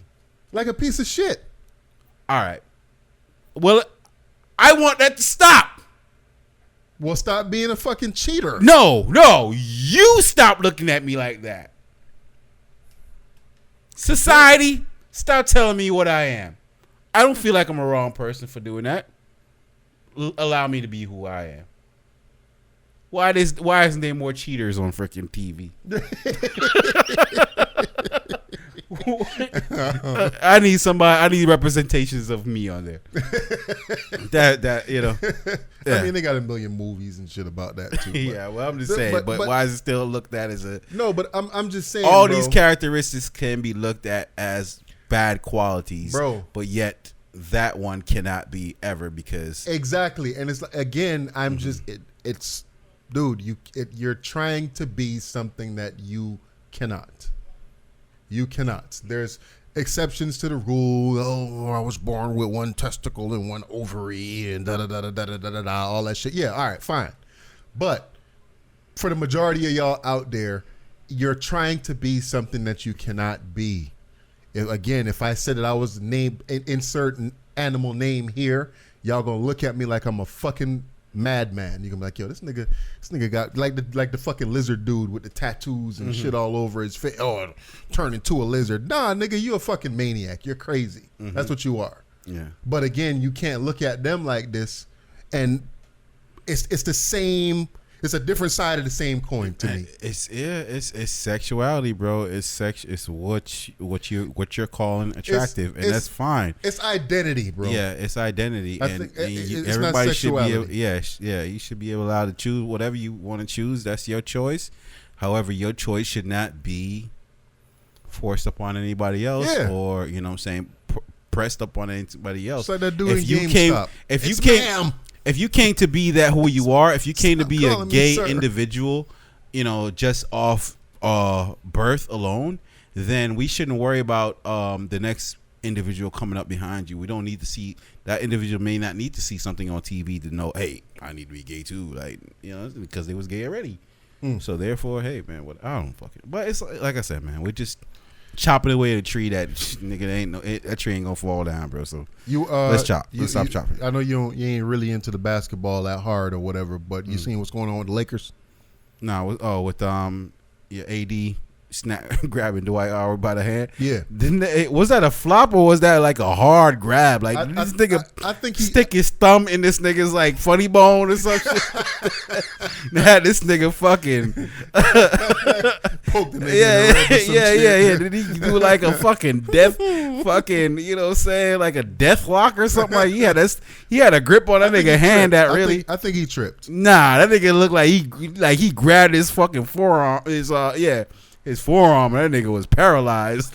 Like a piece of shit. All right. Well, I want that to stop. Well, stop being a fucking cheater. No. You stop looking at me like that. Society, stop telling me what I am. I don't feel like I'm a wrong person for doing that. Allow me to be who I am. Why isn't there more cheaters on freaking TV? I need representations of me on there. that you know. Yeah. I mean, they got a million movies and shit about that too. Yeah, well, I'm just saying, but why is it still looked at as a? No, but I'm just saying. All these characteristics can be looked at as bad qualities, bro. But yet that one cannot be ever, because exactly. And it's like, again, I'm just it's dude, you're trying to be something that you cannot. You cannot. There's exceptions to the rule. Oh, I was born with one testicle and one ovary and all that shit. Yeah, all right, fine. But for the majority of y'all out there, you're trying to be something that you cannot be. If I said that I was named, insert an animal name here, y'all gonna look at me like I'm a fucking madman. You're gonna be like, yo, this nigga got like the fucking lizard dude with the tattoos and shit all over his face. Oh, turn into a lizard. Nah, nigga, you a fucking maniac. You're crazy. That's what you are. Yeah. But again, you can't look at them like this, and it's the same. It's a different side of the same coin to me. It's sexuality, bro. It's what you're calling attractive, and that's fine. It's identity, bro. Yeah, it's identity, it's everybody not should be able. sexuality. You should be allowed to choose whatever you want to choose. That's your choice. However, your choice should not be forced upon anybody else, or you know what I'm saying, pressed upon anybody else. It's like that dude in GameStop. If you came to be that who you are, if you came to be a gay individual, you know, just off birth alone, then we shouldn't worry about the next individual coming up behind you. We don't need to see that individual. May not need to see something on TV to know, hey, I need to be gay too, like, you know, because they was gay already. So therefore, hey man, I don't fucking. But it's like I said, man, we're just chopping away a tree that nigga that tree ain't gonna fall down, bro. So let's chop. Let's stop chopping. I know you ain't really into the basketball that hard or whatever, but you seen what's going on with the Lakers? No, with your AD grabbing Dwight Howard by the hand. Yeah. Was that a flop or was that like a hard grab? Like this nigga I think stick his thumb in this nigga's like funny bone or some shit. Had this nigga fucking poke the nigga. Yeah. Did he do like a fucking death fucking, you know what I'm saying, like a death lock or something? Like he had a grip on that nigga hand that really. I think he tripped. Nah, that nigga looked like he grabbed his fucking forearm. His forearm, and that nigga was paralyzed.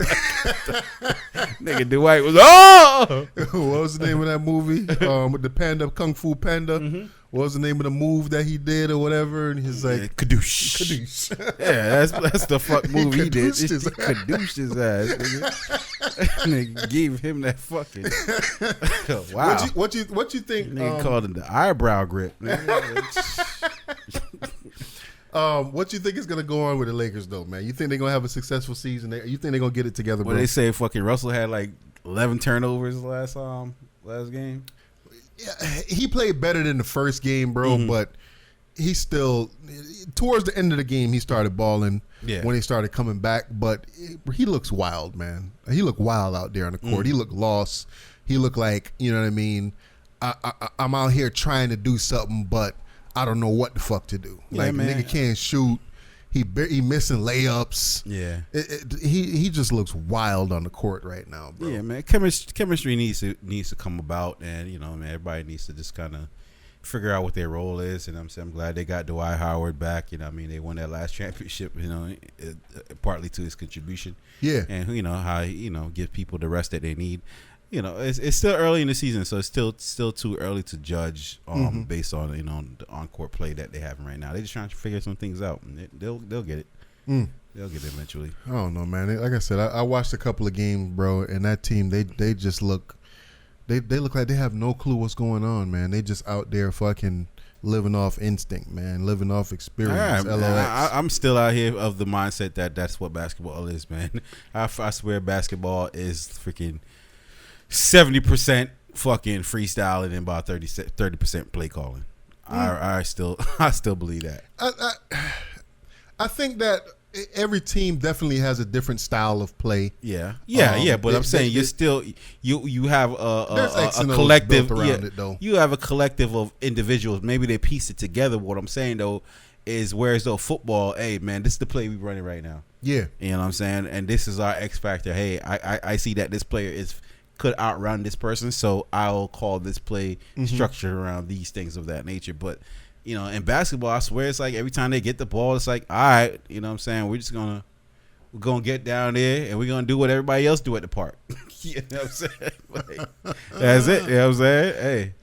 Nigga Dwight was What was the name of that movie? With the panda, Kung Fu Panda. Mm-hmm. What was the name of the move that he did or whatever? And he's like, Kadoosh. Yeah, that's the fuck move he did. Kadooshed his ass. Nigga gave him that fucking. Wow. What you think? Nigga called him the eyebrow grip. What you think is gonna go on with the Lakers though, man? You think they're gonna have a successful season? You think they're gonna get it together? What bro? They say fucking Russell had like 11 turnovers last game. Yeah, he played better than the first game, bro. Mm-hmm. But he still, towards the end of the game, he started balling. Yeah. When he started coming back, but he looks wild, man. He looked wild out there on the court. Mm-hmm. He looked lost. He looked like, you know what I mean. I'm out here trying to do something, but I don't know what the fuck to do. Yeah, like, nigga can't shoot. He missing layups. Yeah. He just looks wild on the court right now, bro. Yeah, man. Chemistry needs to come about, and you know, man, everybody needs to just kind of figure out what their role is. And I'm glad they got Dwight Howard back. You know, I mean, they won that last championship. You know, partly to his contribution. Yeah. And you know how give people the rest that they need. You know, it's still early in the season, so it's still too early to judge based on the on-court play that they have right now. They're just trying to figure some things out, and they'll get it. They'll get it eventually. I don't know, man. Like I said, I watched a couple of games, bro, and that team they just look they look like they have no clue what's going on, man. They just out there fucking living off instinct, man, living off experience. I'm still out here of the mindset that that's what basketball is, man. I swear basketball is freaking 70% fucking freestyling and about 30% play calling. I still believe that. I think that every team definitely has a different style of play. Yeah. But I'm saying you have a collective around it, though. You have a collective of individuals. Maybe they piece it together. What I'm saying though is, whereas though football, hey man, this is the play we running right now. Yeah. You know what I'm saying? And this is our X factor. Hey, I see that this player could outrun this person, so I'll call this play structured around these things of that nature. But you know, in basketball, I swear it's like every time they get the ball, it's like, all right, you know what I'm saying, we're gonna get down there and we're gonna do what everybody else do at the park. You know what I'm saying? Like, that's it. You know what I'm saying?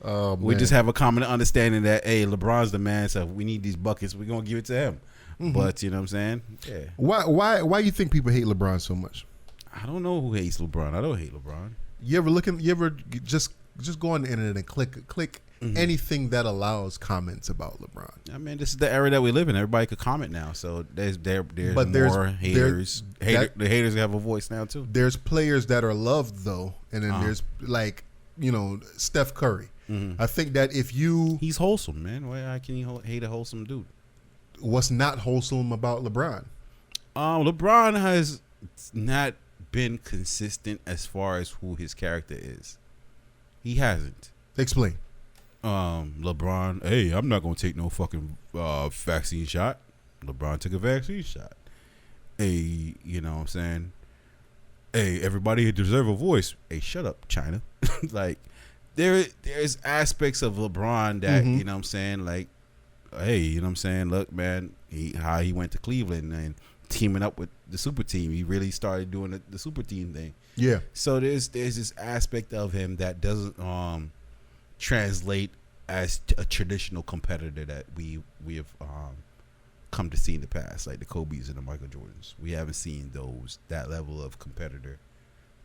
Hey, we just have a common understanding that LeBron's the man, so if we need these buckets, we're gonna give it to him. But you know what I'm saying? Yeah. Why you think people hate LeBron so much? I don't know who hates LeBron. I don't hate LeBron. You ever just go on the internet and click anything that allows comments about LeBron? I mean, this is the era that we live in. Everybody could comment now, so there's more haters. The haters have a voice now too. There's players that are loved though, and then there's like Steph Curry. I think that he's wholesome, man. Why can you hate a wholesome dude? What's not wholesome about LeBron? LeBron has not been consistent as far as who his character is. He hasn't. Explain. LeBron, hey, I'm not gonna take no fucking vaccine shot. LeBron took a vaccine shot. Hey, you know what I'm saying? Hey, everybody deserve a voice. Hey, shut up, China. Like there's aspects of LeBron that, you know what I'm saying, like, hey, you know what I'm saying, look, man, how he went to Cleveland and teaming up with the super team. He really started doing the super team thing. Yeah. So there's this aspect of him that doesn't translate as a traditional competitor that we have come to see in the past, like the Kobe's and the Michael Jordans. We haven't seen that level of competitor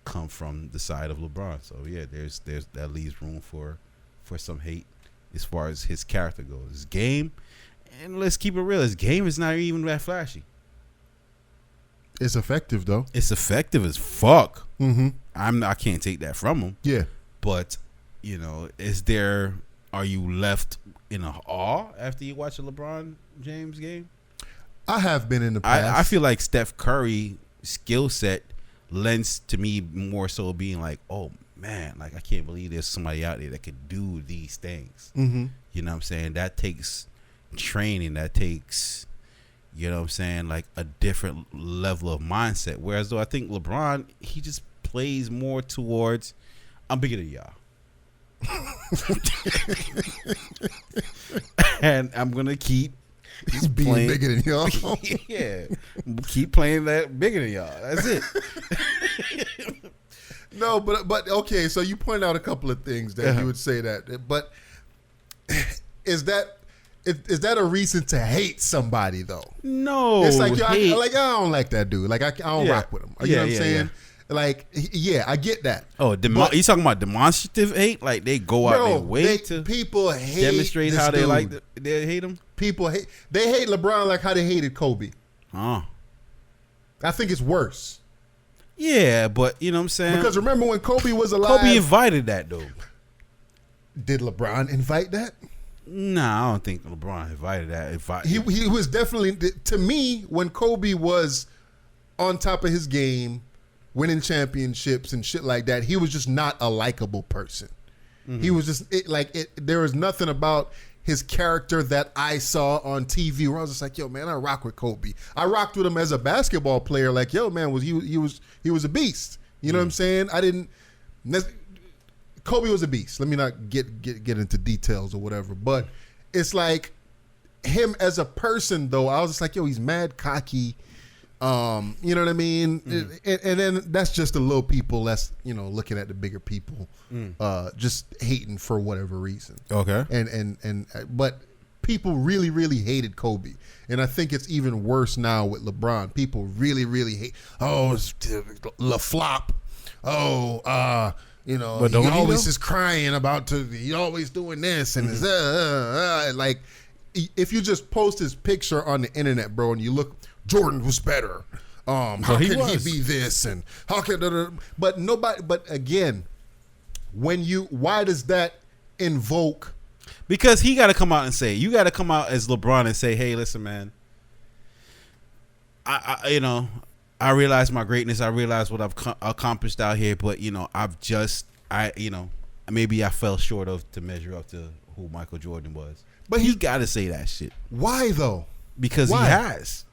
come from the side of LeBron. So yeah, there's that leaves room for some hate as far as his character goes. His game, and let's keep it real, his game is not even that flashy. It's effective though. It's effective as fuck. I can't take that from him. Yeah. But you know, are you left in awe after you watch a LeBron James game? I have been in the past. I feel like Steph Curry skill set lends to me more so being like, oh man, like I can't believe there's somebody out there that could do these things. Mm-hmm. You know what I'm saying? That takes training. That takes, you know what I'm saying, like a different level of mindset. Whereas though I think LeBron, he just plays more towards, I'm bigger than y'all. And I'm gonna keep being playing, bigger than y'all. yeah, keep playing that bigger than y'all. That's it. No, but okay. So you point out a couple of things that you would say that, but is that a reason to hate somebody though? No, it's like I don't like that dude. Like I don't rock with him. You know what I'm saying? Yeah. Like, yeah, I get that. Oh, you talking about demonstrative hate? Like they go out their way to people hate demonstrate how they dude. they hate him. People hate LeBron like how they hated Kobe. Oh, I think it's worse. Yeah, but you know what I'm saying? Because remember when Kobe was alive? Kobe invited that though. Did LeBron invite that? Nah, I don't think LeBron invited that. He was definitely, to me, when Kobe was on top of his game, winning championships and shit like that, he was just not a likable person. Mm-hmm. He was just there was nothing about his character that I saw on TV where I was just like, yo, man, I rock with Kobe. I rocked with him as a basketball player. Like, yo, man, he was a beast. You know what I'm saying? Kobe was a beast. Let me not get into details or whatever, but it's like him as a person though. I was just like, yo, he's mad cocky. You know what I mean? And then that's just the little people that's, looking at the bigger people, just hating for whatever reason. Okay. But people really, really hated Kobe. And I think it's even worse now with LeBron. People really, really hate, La Flop. He always is crying about he always doing this and like if you just post his picture on the internet, bro, and you look, Jordan was better. How can he be this and how can? But nobody. But again, why does that invoke? Because he got to come out and say, you got to come out as LeBron and say, hey, listen, man. I realize my greatness. I realize what I've accomplished out here, but maybe I fell short of to measure up to who Michael Jordan was. But he got to say that shit. Why though? Because he has.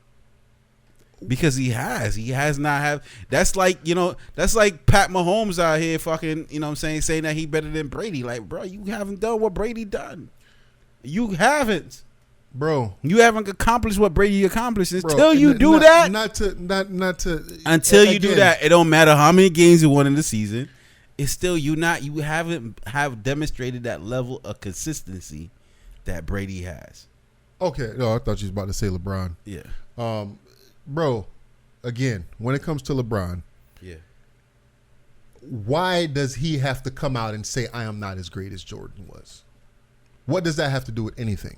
Because he has not have. That's like Pat Mahomes out here fucking, saying that he better than Brady. Like, bro, you haven't done what Brady done. You haven't. Bro, you haven't accomplished what Brady accomplished until you do that. Until you do that, it don't matter how many games you won in the season. It's still you haven't demonstrated that level of consistency that Brady has. Okay, no, I thought you was about to say LeBron. Yeah. Bro, again, when it comes to LeBron, yeah, why does he have to come out and say I am not as great as Jordan was? What does that have to do with anything?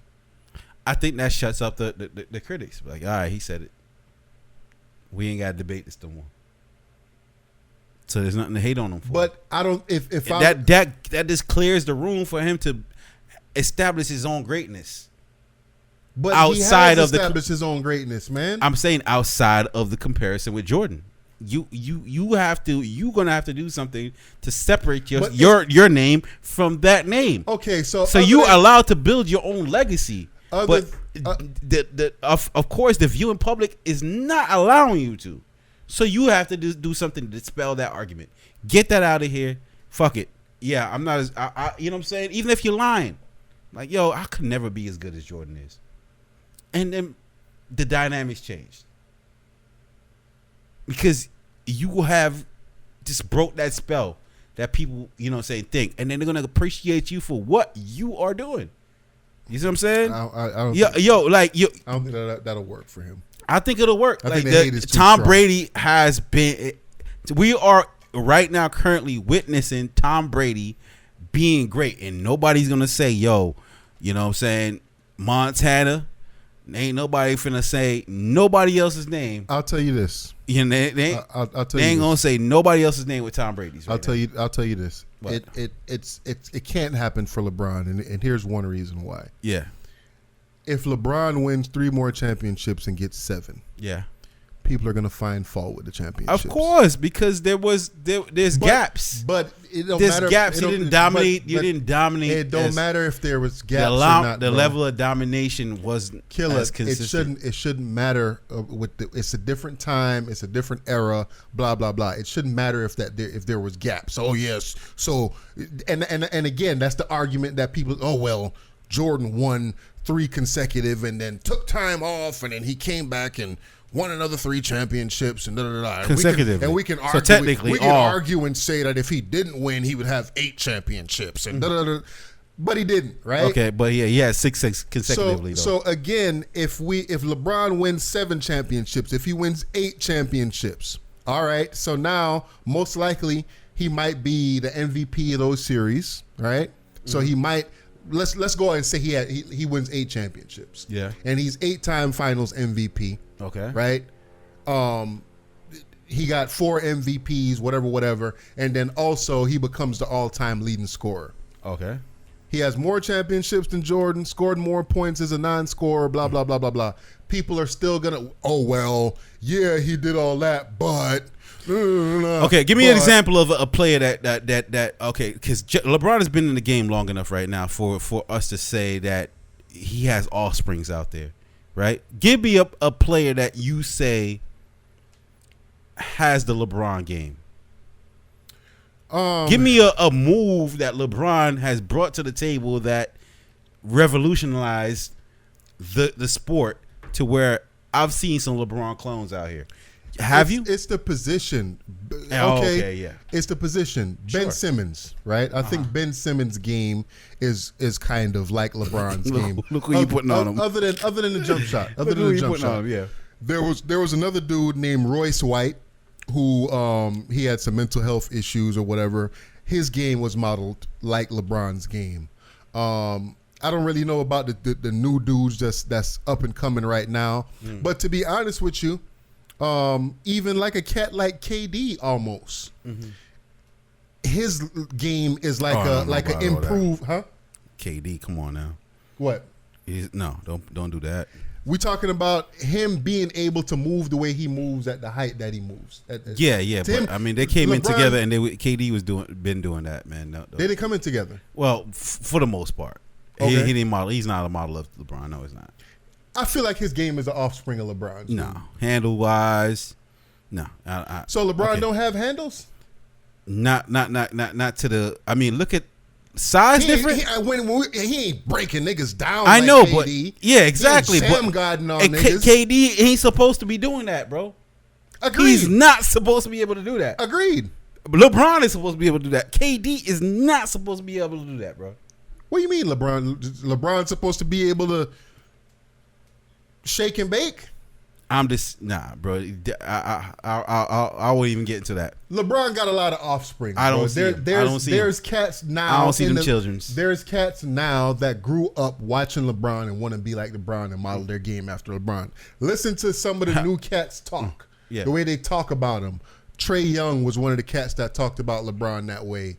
I think that shuts up the critics. Like, all right, he said it. We ain't got to debate this no more. So there's nothing to hate on him for. But I don't. If that just clears the room for him to establish his own greatness. But outside he has established his own greatness, man. I'm saying outside of the comparison with Jordan. You're gonna have to do something to separate your name from that name. Okay, so you're allowed to build your own legacy. But of course the viewing public is not allowing you to. So you have to do something to dispel that argument. Get that out of here. Fuck it. Yeah, I'm not as you know what I'm saying? Even if you're lying. Like, yo, I could never be as good as Jordan is. And then the dynamics changed. Because you have just broke that spell that people, think. And then they're going to appreciate you for what you are doing. You see what I'm saying? I don't think that'll work for him. I think it'll work. Tom Brady has been. We are right now currently witnessing Tom Brady being great, and nobody's gonna say, "Yo," you know what I'm saying? Montana, ain't nobody finna say nobody else's name. I'll tell you this. They ain't gonna say nobody else's name with Tom Brady's. I'll tell you this. It can't happen for LeBron, and here's one reason why. Yeah. if LeBron wins 3 more championships and gets 7, people are gonna find fault with the championships. Of course, because there's gaps. But it don't there's matter. gaps. You didn't dominate. You didn't dominate. It don't matter if there was gaps or not. The level of domination wasn't as consistent. It shouldn't matter. It's a different time. It's a different era. Blah blah blah. It shouldn't matter if there was gaps. Oh yes. So and again, that's the argument that people. Oh well, Jordan won 3 consecutive and then took time off and then he came back and won another 3 championships and consecutively. And we can argue. So technically, we can argue and say that if he didn't win, he would have 8 championships and but he didn't, right? Okay, but he had 6 consecutively. So again, if LeBron wins 7 championships, if he wins 8 championships, all right. So now most likely he might be the MVP of those series, right? So he might. Let's go ahead and say he wins 8 championships. Yeah. And he's 8-time Finals MVP. Okay. Right. He got 4 MVPs, whatever, and then also he becomes the all-time leading scorer. Okay. He has more championships than Jordan, scored more points as a non-scorer, blah blah blah blah blah. People are still gonna, oh well, yeah, he did all that, but. Okay, give me an example of a player that okay, because LeBron has been in the game long enough right now for us to say that he has offsprings out there, right? Give me a player that you say has the LeBron game. Give me a move that LeBron has brought to the table that revolutionized the sport to where I've seen some LeBron clones out here. It's the position. Okay, yeah. It's the position. Ben Simmons, right? I think Ben Simmons' game is kind of like LeBron's game. Look who you putting on him. Other than the jump shot. Yeah. There was another dude named Royce White who he had some mental health issues or whatever. His game was modeled like LeBron's game. I don't really know about the new dudes that's up and coming right now. But to be honest with you, even like a cat like KD almost. His game is like an improved, huh? KD, come on now. What? No, don't do that. We're talking about him being able to move the way he moves at the height that he moves. Yeah. But I mean, they came in together, and KD was been doing that, man. No. They didn't come in together. Well, for the most part, he didn't model. He's not a model of LeBron. No, he's not. I feel like his game is an offspring of LeBron's. No, handle wise, no. So LeBron don't have handles? Not to the. I mean, look at size difference. He ain't breaking niggas down. I know, KD. but yeah, exactly. Sam Garden on niggas. KD ain't supposed to be doing that, bro. Agreed. He's not supposed to be able to do that. Agreed. LeBron is supposed to be able to do that. KD is not supposed to be able to do that, bro. What do you mean, LeBron? LeBron's supposed to be able to shake and bake? I'm just bro. I won't even get into that. LeBron got a lot of offspring. I don't see. There's cats now. I don't see them childrens. There's cats now that grew up watching LeBron and want to be like LeBron and model their game after LeBron. Listen to some of the new cats talk. The way they talk about him. Trae Young was one of the cats that talked about LeBron that way.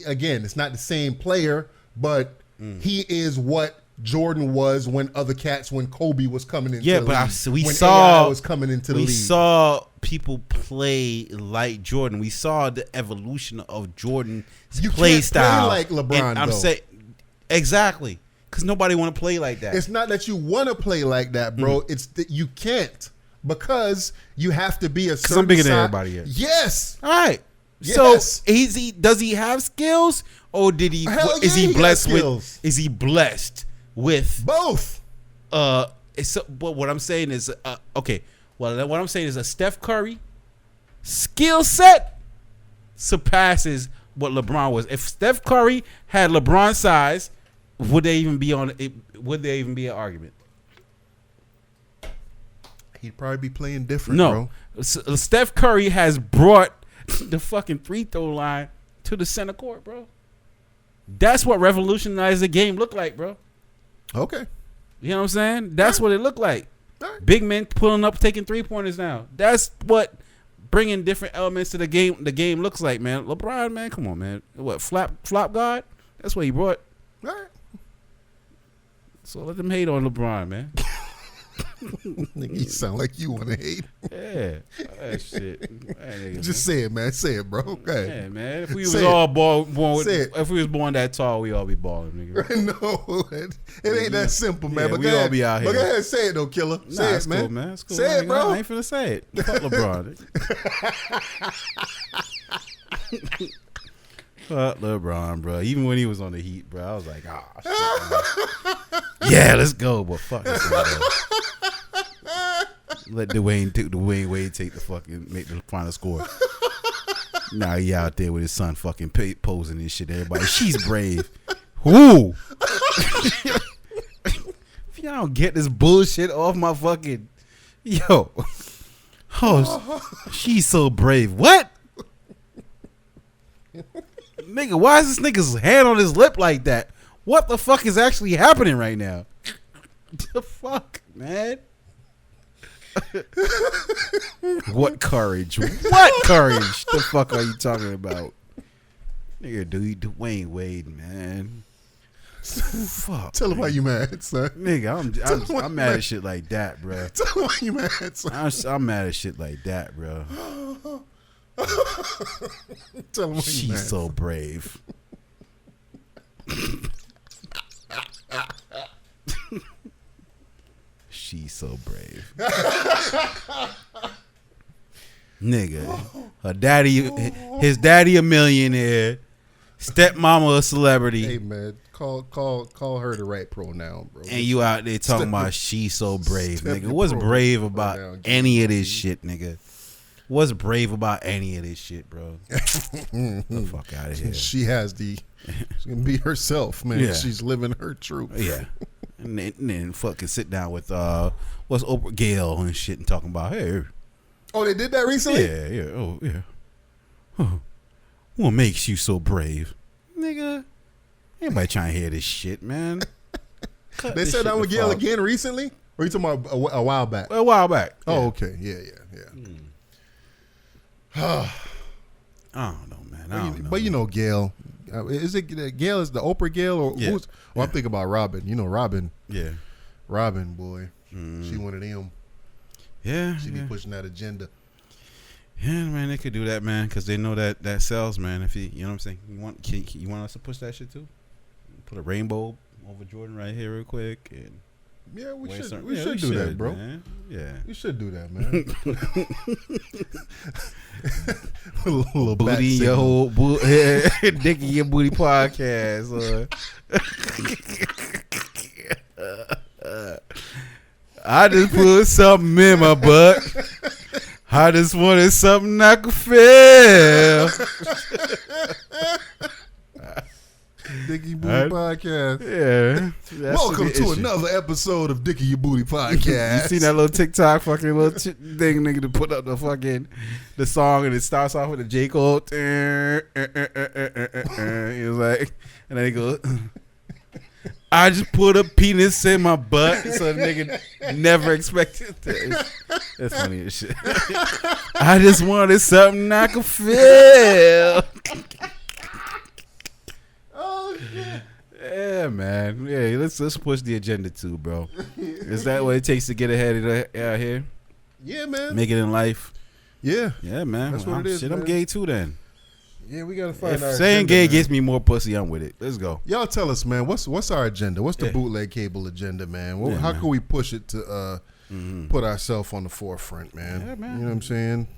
Again, it's not the same player, but he is what Jordan was when Kobe was coming into the league. When AI was coming into the league. We saw people play like Jordan. We saw the evolution of Jordan's play style. Play like LeBron, I'm saying exactly, because nobody want to play like that. It's not that you want to play like that, bro. It's that you can't, because you have to be a certain size. I'm bigger than everybody. Yes. All right. Yes. So does he have skills, or is he blessed with? Is he blessed with both? But what I'm saying is, okay. Well, what I'm saying is a Steph Curry skill set surpasses what LeBron was. If Steph Curry had LeBron size, would there even be an argument? He'd probably be playing different. No, bro. Steph Curry has brought the fucking free throw line to the center court, bro. That's what revolutionized the game looked like, bro. Okay. You know what I'm saying? That's what it looked like. Big men pulling up, taking 3-pointers now. That's what bringing different elements to the game looks like, man. LeBron, man, come on, man. What, flop guard? That's what he brought. All right. So let them hate on LeBron, man. Nigga, you sound like you want to hate. Yeah, that shit. Nigga, just say it, man. Say it, bro. Okay. Yeah, man. If we was all born if we was born that tall, we all be balling, nigga. No, it ain't that simple, man. Yeah, but we all be out here. But go ahead, say it though, killer. Say it, man. Cool, man. It's cool. Say it, bro. I ain't finna say it. Fuck LeBron. Fuck LeBron, bro. Even when he was on the Heat, bro, I was like, shit, man. Yeah, let's go. But fuck this man. Let Dwayne Wade take the fucking make the final score. Now he out there with his son fucking posing and shit. Everybody, she's brave. Who? If y'all don't get this bullshit off my fucking she's so brave. What? Nigga, why is this nigga's hand on his lip like that? What the fuck is actually happening right now? The fuck, man? What courage? What courage? The fuck are you talking about? Nigga, dude, Dwayne Wade, man. Fuck. Tell him why you mad, son. Nigga, I'm mad at shit like that, bro. Tell him why you mad, son. I'm mad at shit like that, bro. Tell him why you mad. She's so brave. She's so brave. Nigga. His daddy a millionaire. Stepmama a celebrity. Hey man, call her the right pronoun, bro. And you out there talking about she's so brave, nigga. What's brave about any of this shit, nigga? What's brave about any of this shit, bro? Get the fuck out of here. She's gonna be herself, man. Yeah. She's living her truth. Yeah. And then fucking sit down with what's Oprah Gail and shit and talking about her. Oh, they did that recently? Yeah. Oh, yeah. Huh. What makes you so brave? Nigga, anybody trying to hear this shit, man. They said that with Gail again recently? Or are you talking about a while back? A while back. Oh, yeah. Okay. Yeah. I don't know, man. But you know Gail. Is it Gail? Is the Oprah Gail or who's? Oh, I'm thinking about Robin. You know Robin. Yeah. Robin, boy. She one of them. Yeah. She be pushing that agenda. Yeah, man, they could do that, man, because they know that sells, man. If you know what I'm saying, you want us to push that shit too? Put a rainbow over Jordan right here, real quick, and yeah, we should do that, bro. Man. Yeah, we should do that, man. a little booty in your whole dick in your booty podcast. I just put something in my butt. I just wanted something I could feel. Dickie Booty Podcast. Yeah. Welcome to another episode of Dickie Your Booty Podcast. You seen that little TikTok fucking little thing, nigga, to put up the song, and it starts off with a J. Cole. He was like, and then he goes, I just put a penis in my butt. So the nigga never expected that. That's funny as shit. I just wanted something I could feel. Oh shit. Yeah, man. Yeah, let's push the agenda too, bro. Is that what it takes to get ahead out here? Yeah, man. Make it in life. Yeah. Yeah, man. That's what it is. Shit, man. I'm gay too then. Yeah, we gotta find our saying agenda, gay man. gets me more pussy, I'm with it. Let's go. Y'all tell us, man. What's our agenda? What's the bootleg cable agenda, man? How can we push it to put ourselves on the forefront, man? Yeah, man. You know what I'm saying?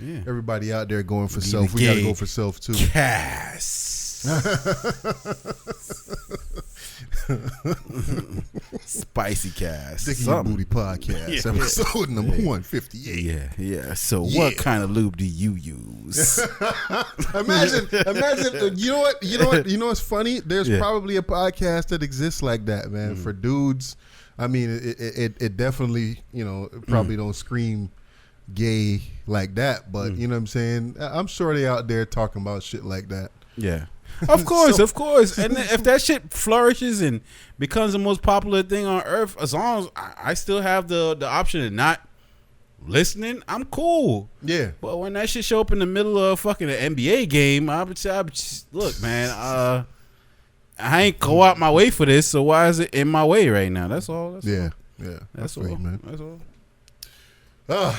Yeah. Everybody out there going for self. We gotta go for self too. Cass. Spicy cast. Dickie Your Booty Podcast, episode number 158. Yeah. So what kind of lube do you use? Imagine. You know what's funny? There's probably a podcast that exists like that, man. For dudes. I mean, it definitely, probably don't scream gay like that, but you know what I'm saying? I'm sure they out there talking about shit like that. Yeah. Of course. And if that shit flourishes and becomes the most popular thing on earth, as long as I still have the option of not listening, I'm cool. Yeah. But when that shit show up in the middle of fucking an NBA game, I would look, man, I ain't go out my way for this, so why is it in my way right now? That's all. That's all. That's all, man. That's all.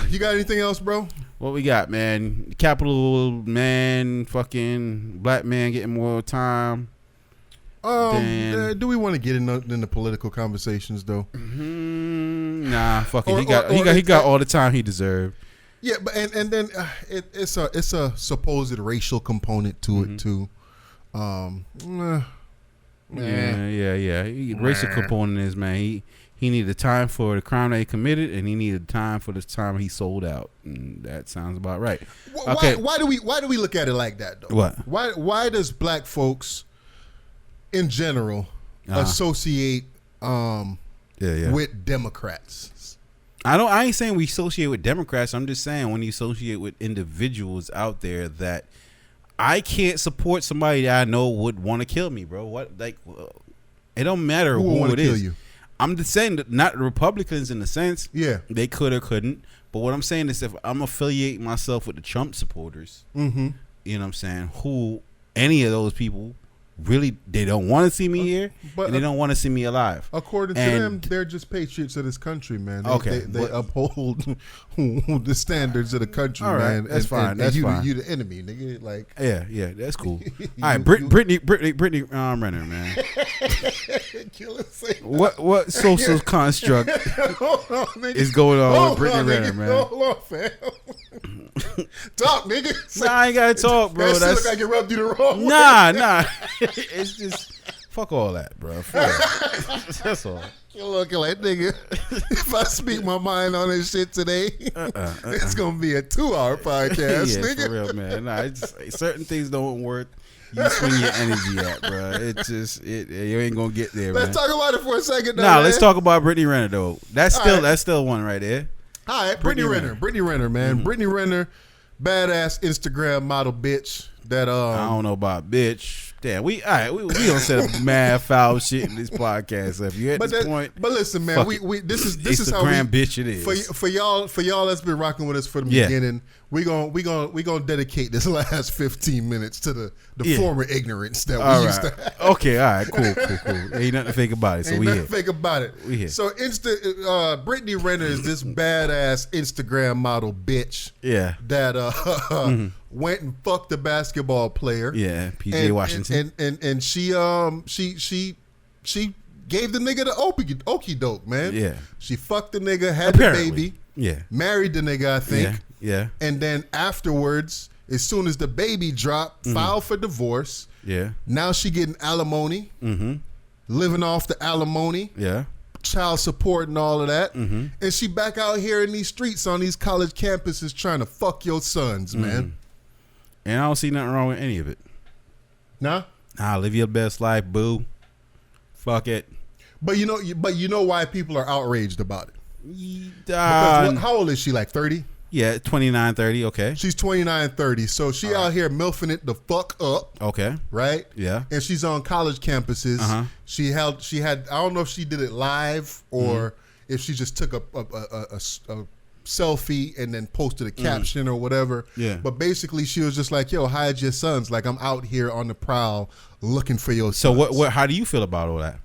You got anything else, bro? What we got, man? Capital man, fucking black man getting more time. Do we want to get into political conversations though? Nah, fuck it. He got all the time he deserved. Yeah, but and then it's a supposed racial component to it too. Racial component is, man. He needed time for the crime that he committed, and he needed time for the time he sold out. And that sounds about right. Okay. Why do we look at it like that though? What? Why does black folks in general associate with Democrats? I ain't saying we associate with Democrats. I'm just saying when you associate with individuals out there that I can't support somebody that I know would want to kill me, bro. It don't matter who it is. You? I'm just saying that not Republicans in the sense. Yeah. They could or couldn't. But what I'm saying is if I'm affiliating myself with the Trump supporters, you know what I'm saying, who any of those people really, they don't want to see me here, and they don't want to see me alive. According to them, they're just patriots of this country, man. They uphold the standards of the country, all right, man. That's fine. That's fine. You the enemy, nigga. Like, yeah, that's cool. All right, Brittany Renner, man. What social construct is going on with Brittany Renner, man? Hold on, fam. Talk, nigga. Nah, I ain't gotta talk, bro. That's like I rubbed you the wrong way. Nah. It's just fuck all that, bro. That's all. You look like nigga. If I speak my mind on this shit today, it's gonna be a 2-hour podcast, nigga. For real, man. Nah, it's certain things don't work. You swing your energy at, bro. You ain't gonna get there. Let's talk about it for a second. Let's talk about Brittany Renner though. That's still one right there. All right, Brittany Renner, man. Brittany Renner, badass Instagram model bitch. That I don't know about bitch. Damn, we don't set up mad foul shit in this podcast. If you at this point, but listen, man, this is how bitch it is for y'all that's been rocking with us from the beginning. We gonna dedicate this last 15 minutes to the former ignorance that we used to have. Okay, all right, cool. Ain't nothing fake about it. So we here. Fake about it. We here. So Brittany Renner is this badass Instagram model bitch. Yeah. That went and fucked a basketball player. Yeah, PJ Washington. And she gave the nigga the okie doke, man. Yeah. She fucked the nigga, had the baby. Yeah. Married the nigga, I think. Yeah. And then afterwards, as soon as the baby dropped, filed for divorce. Yeah. Now she getting alimony. Living off the alimony. Yeah. Child support and all of that. And she back out here in these streets on these college campuses trying to fuck your sons, man. And I don't see nothing wrong with any of it. Nah? Live your best life, boo. Fuck it. But you know why people are outraged about it? Because how old is she? Like 30? Yeah, 29, 30. Okay. She's 29, 30. So she out here milfing it the fuck up. Okay. Right? Yeah. And she's on college campuses. She had I don't know if she did it live or if she just took a selfie and then posted a caption or whatever. Yeah. But basically she was just like, yo, hide your sons. Like, I'm out here on the prowl looking for your sons. So what how do you feel about all that?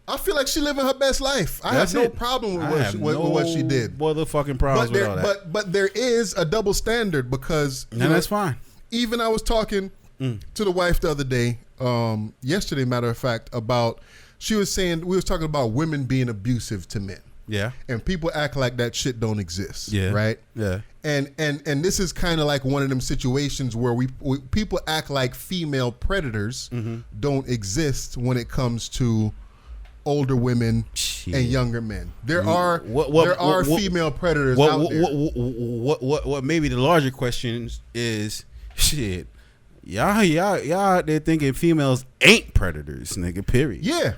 I feel like she living her best life. I have no problem with what she did. Motherfucking problems with all that. But there is a double standard because that's fine. Even I was talking to the wife the other day, yesterday, matter of fact, about she was saying we was talking about women being abusive to men. Yeah. And people act like that shit don't exist. Yeah. Right? Yeah. And this is kind of like one of them situations where we people act like female predators don't exist when it comes to older women and younger men. There are female predators out there. What maybe the larger question is shit. Y'all out there thinking females ain't predators, nigga, period. Yeah.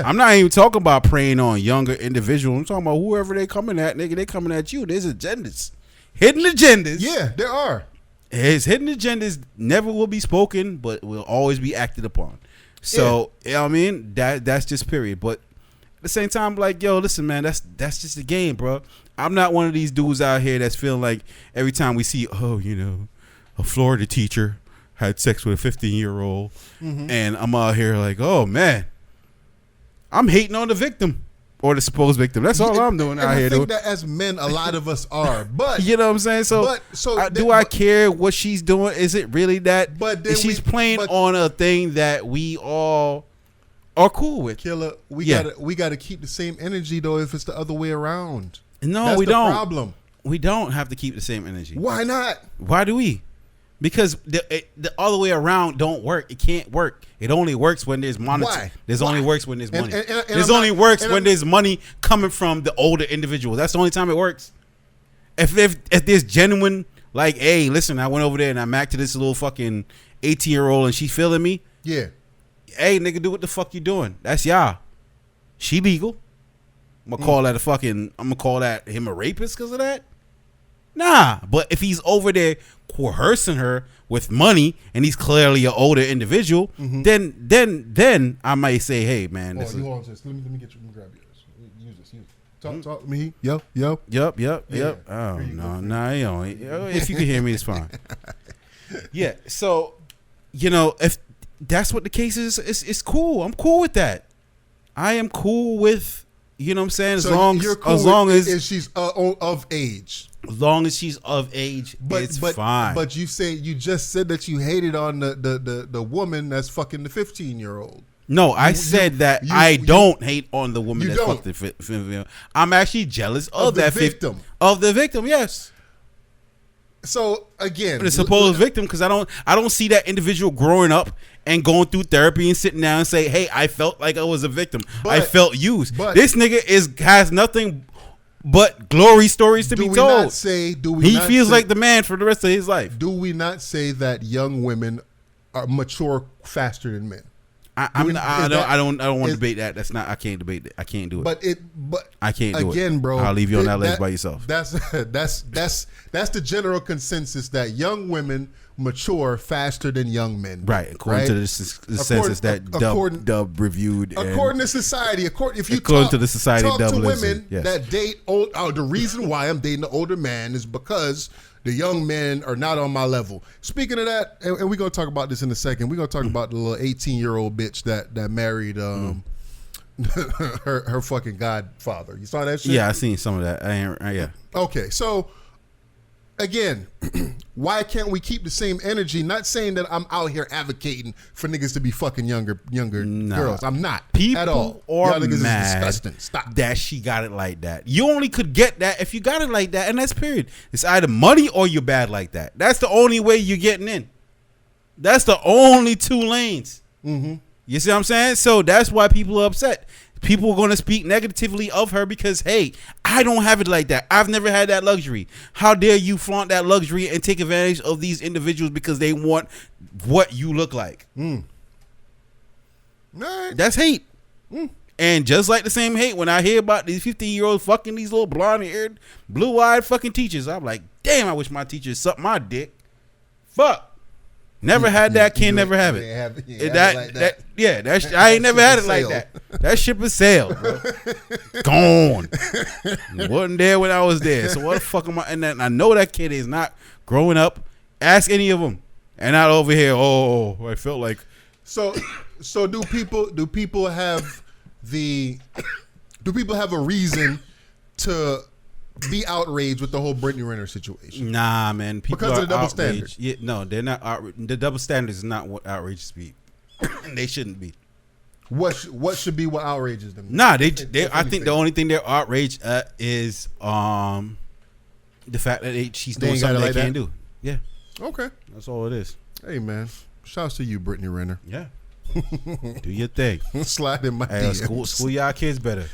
I'm not even talking about preying on younger individuals. I'm talking about whoever they coming at, nigga, they coming at you. There's agendas. Hidden agendas. Yeah, there are. His hidden agendas never will be spoken, but will always be acted upon. So, you know what I mean? That's just period. But at the same time, like, yo, listen, man, that's just a game, bro. I'm not one of these dudes out here that's feeling like every time we see, a Florida teacher had sex with a 15-year-old, and I'm out here like, oh man, I'm hating on the victim or the supposed victim. That's all I'm doing out here. I think that as men, a lot of us are, but you know what I'm saying. So, do I care what she's doing? Is it really that? But she's playing on a thing that we all are cool with. Killer, we gotta keep the same energy though. If it's the other way around, no, we don't. Problem. We don't have to keep the same energy. Why not? Why do we? Because the other way around don't work. It can't work. It only works when there's money. There's only works when there's money. There's only works when there's money coming from the older individual. That's the only time it works. If there's genuine, like, hey, listen, I went over there and I macked to this little fucking 18-year-old and she's feeling me. Yeah. Hey, nigga, do what the fuck you doing? That's y'all. She legal. I'm gonna call that him a rapist because of that. Nah, but if he's over there coercing her with money and he's clearly an older individual, then I might say, hey man, let me get you. Let me grab yours. Use this. Talk to me. Yup. Oh no, you know, if you can hear me, it's fine. Yeah. So, if that's what the case is, it's cool. I'm cool with that. I am cool with, you know what I'm saying, as long as she's of age. As long as she's of age, it's fine. But you just said that you hated on the woman that's fucking the 15-year-old. No, I said that I don't hate on the woman that's fucking the 15-year-old. I'm actually jealous of that victim. Of the victim, yes. So again, the supposed victim, because I don't see that individual growing up and going through therapy and sitting down and say, hey, I felt like I was a victim. I felt used. This nigga has nothing but glory stories to be told. He feels like the man for the rest of his life. Do we not say that young women are mature faster than men? I don't want to debate that. That's not. I can't debate that. I can't do it. But I can't do it again, bro. I'll leave you on that ledge by yourself. That's the general consensus that young women mature faster than young men. Right, according to the census that Dub reviewed. According to society, according to the society, talk to women that date old. The reason why I'm dating an older man is because the young men are not on my level. Speaking of that, and we're gonna talk about this in a second. We're gonna talk about the little 18-year-old bitch that married her fucking godfather. You saw that shit? Yeah, I seen some of that. Yeah. Okay, so again, why can't we keep the same energy? Not saying that I'm out here advocating for niggas to be fucking younger girls. I'm not. People at all. Are mad is disgusting. Stop. That she got it like that. You only could get that if you got it like that, and that's period. It's either money or you're bad like that. That's the only way you're getting in. That's the only two lanes. Mm-hmm. You see what I'm saying? So that's why people are upset. People are going to speak negatively of her because, hey, I don't have it like that. I've never had that luxury. How dare you flaunt that luxury and take advantage of these individuals because they want what you look like? Right. That's hate. And just like the same hate, when I hear about these 15-year-olds fucking these little blonde-haired, blue-eyed fucking teachers, I'm like, damn, I wish my teachers sucked my dick. Fuck. Never had that, can never have it. I ain't never had it like that. That ship is sailed, bro. Gone. Wasn't there when I was there. So what the fuck am I? And then I know that kid is not growing up. Ask any of them, and not over here. Oh, I felt like. So do people have a reason to be outraged with the whole Brittany Renner situation? Nah, man. People because of the double standard. standard. Yeah, no, they're not outraged. The double standard is not what outrages be. They shouldn't be. What should be what outrages them? Nah, they I think the only thing they're outraged at is the fact that she's doing something they can't do. Yeah. Okay. That's all it is. Hey, man. Shouts to you, Brittany Renner. Yeah. Do your thing. Slide in my DMs. School y'all kids better.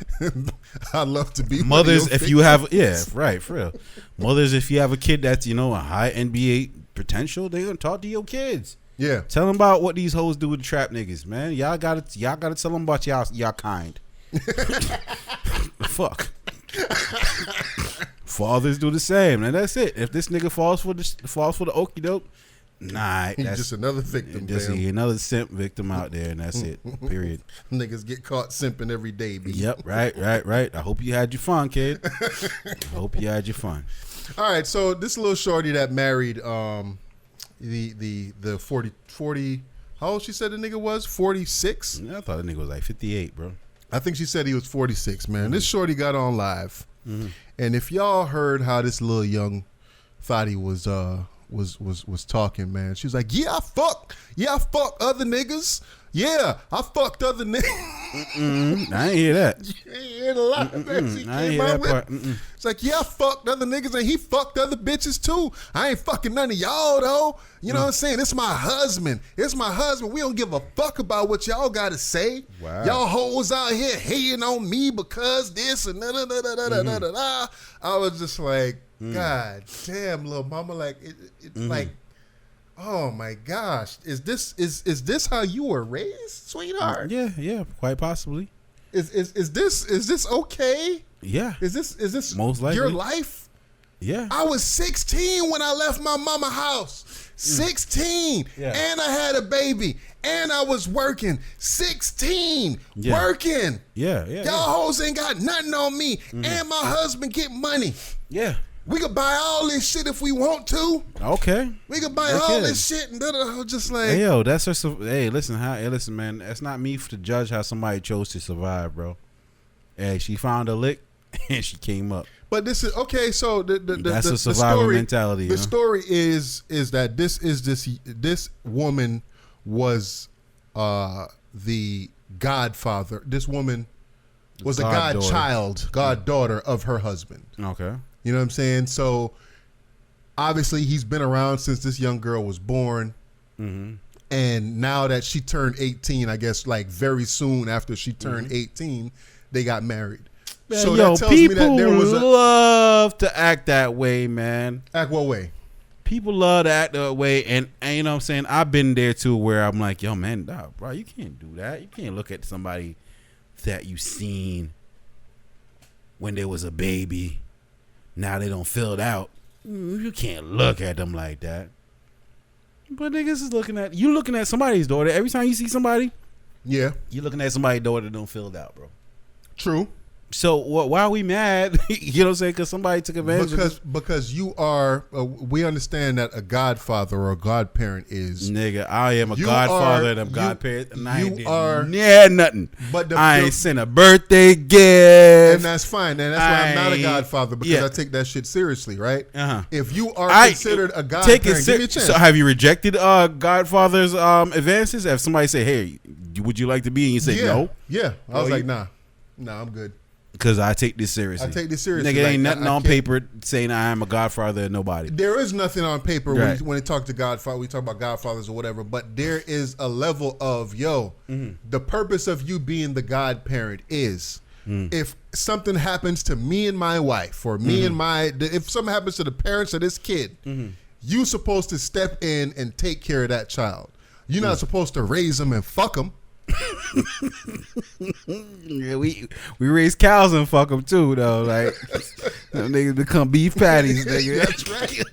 I'd love to be mothers if you have right, for real. Mothers, if you have a kid that's a high NBA potential, they're gonna talk to your kids. Yeah. Tell them about what these hoes do with the trap niggas, man. Y'all gotta tell them about y'all kind. Fuck. Fathers do the same, and that's it. If this nigga falls for the okie doke, nah, he's just another victim. Just another simp victim out there, and that's it. Period. Niggas get caught simping every day. B. Yep, right. I hope you had your fun, kid. I hope you had your fun. All right, so this little shorty that married the 40. How old she said the nigga was? 46. Yeah, I thought the nigga was like 58, bro. I think she said he was 46. Man, this shorty got on live, and if y'all heard how this little young thotty was talking, man, she was like, "Yeah, I fuck other niggas. Yeah, I fucked other niggas." I ain't hear that. You ain't hear a lot of that. She I ain't came hear out that with. part. It's like, yeah, I fucked other niggas and he fucked other bitches too. I ain't fucking none of y'all though. You know what I'm saying? It's my husband. It's my husband. We don't give a fuck about what y'all got to say. Wow. Y'all hoes out here hating on me because this and da da da da da da da da. I was just like, God damn, little mama. Like, it's like, oh my gosh, is this how you were raised, sweetheart? Yeah, quite possibly. Is this okay? Yeah. Is this most likely your life? Yeah. I was 16 when I left my mama house. 16. Yeah. And I had a baby. And I was working. 16. Yeah. Working. Yeah. Y'all hoes ain't got nothing on me. And my husband get money. Yeah. We could buy all this shit if we want to. Okay. We could buy all this shit and just like. Hey, yo, that's her. Hey, listen, man. That's not me to judge how somebody chose to survive, bro. Hey, she found a lick and she came up. But this is okay. So that's a survival mentality. The story is that this woman was the godfather. This woman was a goddaughter of her husband. Okay. You know what I'm saying? So obviously he's been around since this young girl was born. And now that she turned 18, I guess like very soon after she turned 18, they got married. Man, so yo, that tells me that there was love to act that way, man. Act what way? People love to act that way, and you know what I'm saying? I've been there too where I'm like, yo, man, nah, bro, you can't do that. You can't look at somebody that you seen when they was a baby. Now they don't fill it out. You can't look at them like that. But niggas is looking at somebody's daughter. Every time you see somebody, yeah, you're looking at somebody's daughter that don't fill it out, bro. True. So why are we mad? You know what I'm saying? Because somebody took advantage of this? Because you are, we understand that a godfather or a godparent is. Nigga, I am a godfather and a godparent. And I ain't nothing. But I ain't sent a birthday gift. And that's fine. And that's why I'm not a godfather, because I take that shit seriously, right? If you are considered a godparent, give me a chance. So have you rejected godfather's advances? If somebody say, hey, would you like to be? And you say no? Yeah. I was like, nah, I'm good. Because I take this seriously. Nigga, ain't nothing on paper saying I am a godfather of nobody. There is nothing on paper when we talk to godfather. We talk about godfathers or whatever. But there is a level of, the purpose of you being the godparent is if something happens to me and my wife, or me and if something happens to the parents of this kid, you supposed to step in and take care of that child. You're not supposed to raise them and fuck them. Yeah, we raise cows and fuck them too, though. Like them niggas become beef patties, nigga.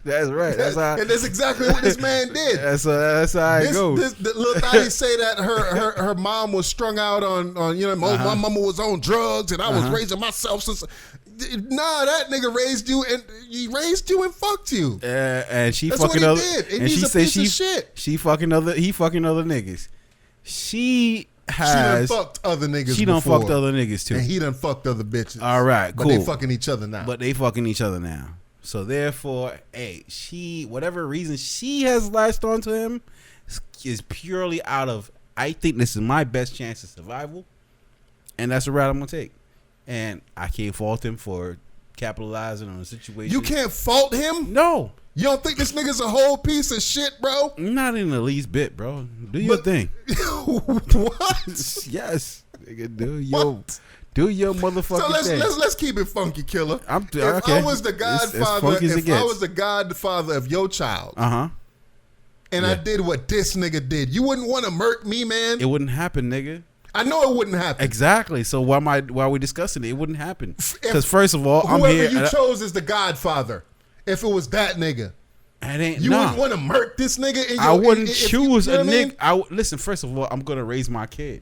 That's right. And that's exactly what this man did. That's how it goes. The little thotty say that her mom was strung out on my mama was on drugs and I was raising myself since. Nah, that nigga raised you and fucked you. And she that's fucking what other. He did. And she said he fucking other niggas. She done fucked other niggas. She done fucked other niggas too. And he done fucked other bitches. All right, cool. But they fucking each other now. So therefore, whatever reason she has latched onto him is purely out of, I think this is my best chance of survival. And that's the route I'm going to take. And I can't fault him for capitalizing on the situation. You can't fault him? No. You don't think this nigga's a whole piece of shit, bro? Not in the least bit, bro. Do your thing. What? Yes. Nigga, do your motherfucking thing. So let's keep it funky, killer. If I was the godfather of your child, and I did what this nigga did, you wouldn't want to murk me, man. It wouldn't happen, nigga. I know it wouldn't happen. Exactly. So why are we discussing it? It wouldn't happen. Because first of all, I'm here. Whoever you chose as the godfather. If it was that nigga, you wouldn't want to murk this nigga. I wouldn't choose a nigga. Listen, first of all, I'm gonna raise my kid.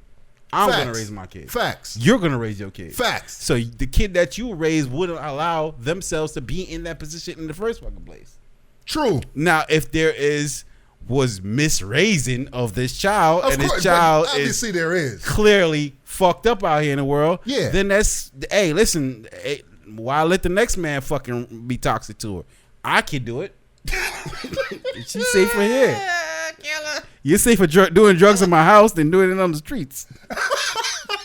I'm gonna raise my kid. Facts. You're gonna raise your kid. Facts. So the kid that you raise wouldn't allow themselves to be in that position in the first fucking place. True. Now, if there is was misraising of this child, Of and course, this child obviously is there is clearly fucked up out here in the world. Yeah. Then that's, hey, listen, hey, why let the next man fucking be toxic to her? I can do it. She's safer here. You're safer doing drugs in my house than doing it on the streets.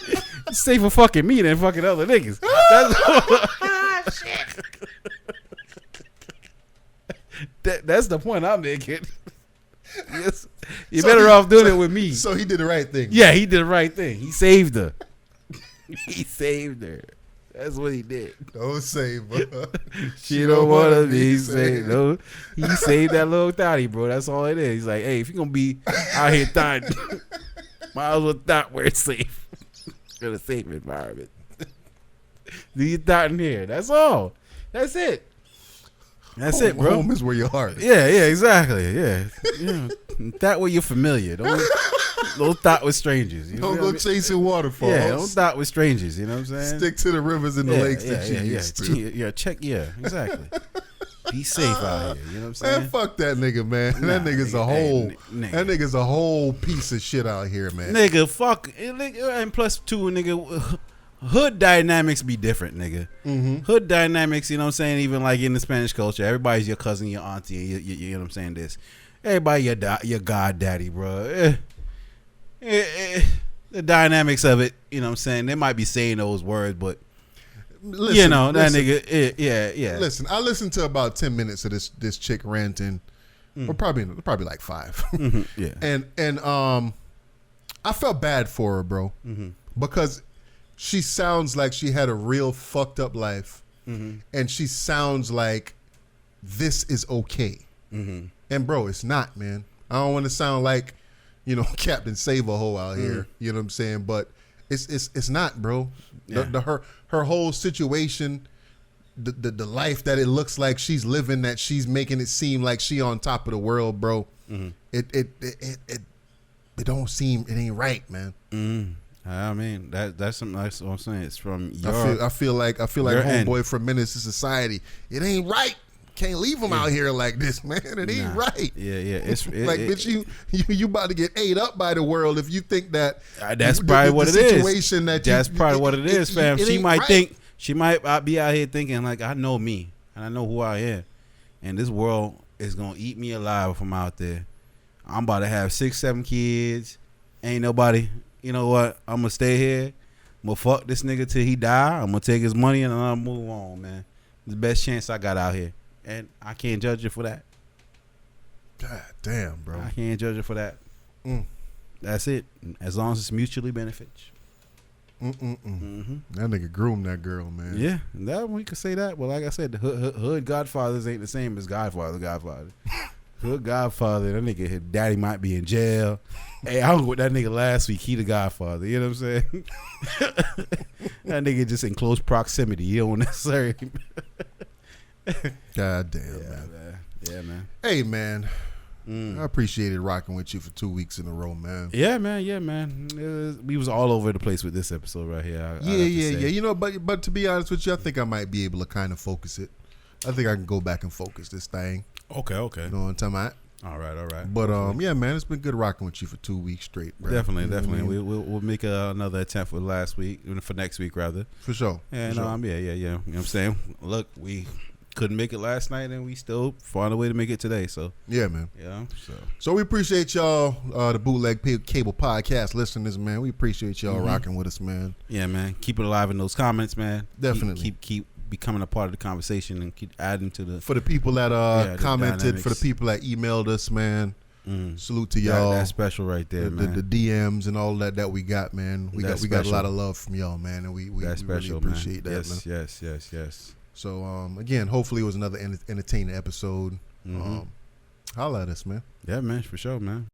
You're safer fucking me than fucking other niggas. That's the point I'm making. Yes. You're better off doing it with me. So he did the right thing. Yeah, he did the right thing. He saved her. He saved her. That's what he did. Don't save her. She don't want to be saved. No, he saved that little thotty, bro. That's all it is. He's like, hey, if you're going to be out here thotting, might as well thot where it's safe. In a safe environment. Do you thotting here? That's all. That's it. That's it, bro. Home is where your heart is. Yeah, exactly. Yeah. That way you're familiar. Don't thought with strangers. You Don't know go what I mean? chasing waterfalls. Yeah, don't thought with strangers. You know what I'm saying? Stick to the rivers and the lakes that you used to. Yeah, exactly. Be safe out here. You know what I'm saying? Man, fuck that nigga, man. That nigga's a whole. That nigga's a whole piece of shit out here, man. Nigga, fuck. And plus two, nigga. Hood dynamics be different, nigga. Mm-hmm. Hood dynamics, you know what I'm saying? Even like in the Spanish culture, everybody's your cousin, your auntie, you know what I'm saying? This, everybody your goddaddy, bro. The dynamics of it, you know what I'm saying? They might be saying those words, but listen, you know that nigga. Yeah. Listen, I listened to about 10 minutes of this chick ranting, or probably like 5. Mm-hmm, yeah, and I felt bad for her, bro, because she sounds like she had a real fucked up life, and she sounds like this is okay. And bro, it's not, man. I don't want to sound like, you know, Captain Save-A-Ho out here. You know what I'm saying? But it's not, bro. Yeah. Her whole situation, the life that it looks like she's living, that she's making it seem like she on top of the world, bro. It don't seem, it ain't right, man. I mean that's something. That's what I'm saying. It's from your. I feel like homeboy from Menace to Society. It ain't right. Can't leave him out here like this, man. It ain't right. Yeah. It's like, bitch, you about to get ate up by the world if you think that. That's probably what it is. Situation that's probably what it is, fam. She might right. think, she might be out here thinking like, I know me and I know who I am, and this world is gonna eat me alive if I'm out there. I'm about to have 6-7 kids. Ain't nobody. You know what? I'm gonna stay here. I'm gonna fuck this nigga till he die. I'm gonna take his money and I'll move on, man. It's the best chance I got out here, and I can't judge you for that. God damn, bro. I can't judge you for that. That's it. As long as it's mutually beneficial. That nigga groomed that girl, man. Yeah, that we could say that. Well, like I said, the hood Godfathers ain't the same as Godfather. Hood Godfather, that nigga, his daddy might be in jail. Hey, I was with that nigga last week. He the Godfather. You know what I'm saying? That nigga just in close proximity. You don't necessarily. God damn, man. Yeah, man. Hey, man. I appreciated rocking with you for 2 weeks in a row, man. Yeah, man. We was all over the place with this episode right here. Yeah. You know, but to be honest with you, I think I might be able to kind of focus it. I think I can go back and focus this thing. Okay. You know what I'm talking about? All right. But yeah, man, it's been good rocking with you for 2 weeks straight, bro. Definitely. We'll make another attempt for next week rather. For sure. And for sure. Yeah. You know what I'm saying? Look, we couldn't make it last night, and we still found a way to make it today. So yeah, man. Yeah. So we appreciate y'all, the Bootleg Cable Podcast listeners, man. We appreciate y'all rocking with us, man. Yeah, man. Keep it alive in those comments, man. Definitely. Keep becoming a part of the conversation and keep adding to the. For the people that commented, for the people that emailed us, man. Salute to y'all. That's special right there, man. The DMs and all that we got, man. We got a lot of love from y'all, man, and we really appreciate that, man. Yes. So again, hopefully it was another entertaining episode. Holla at us, man. Yeah, man, for sure, man.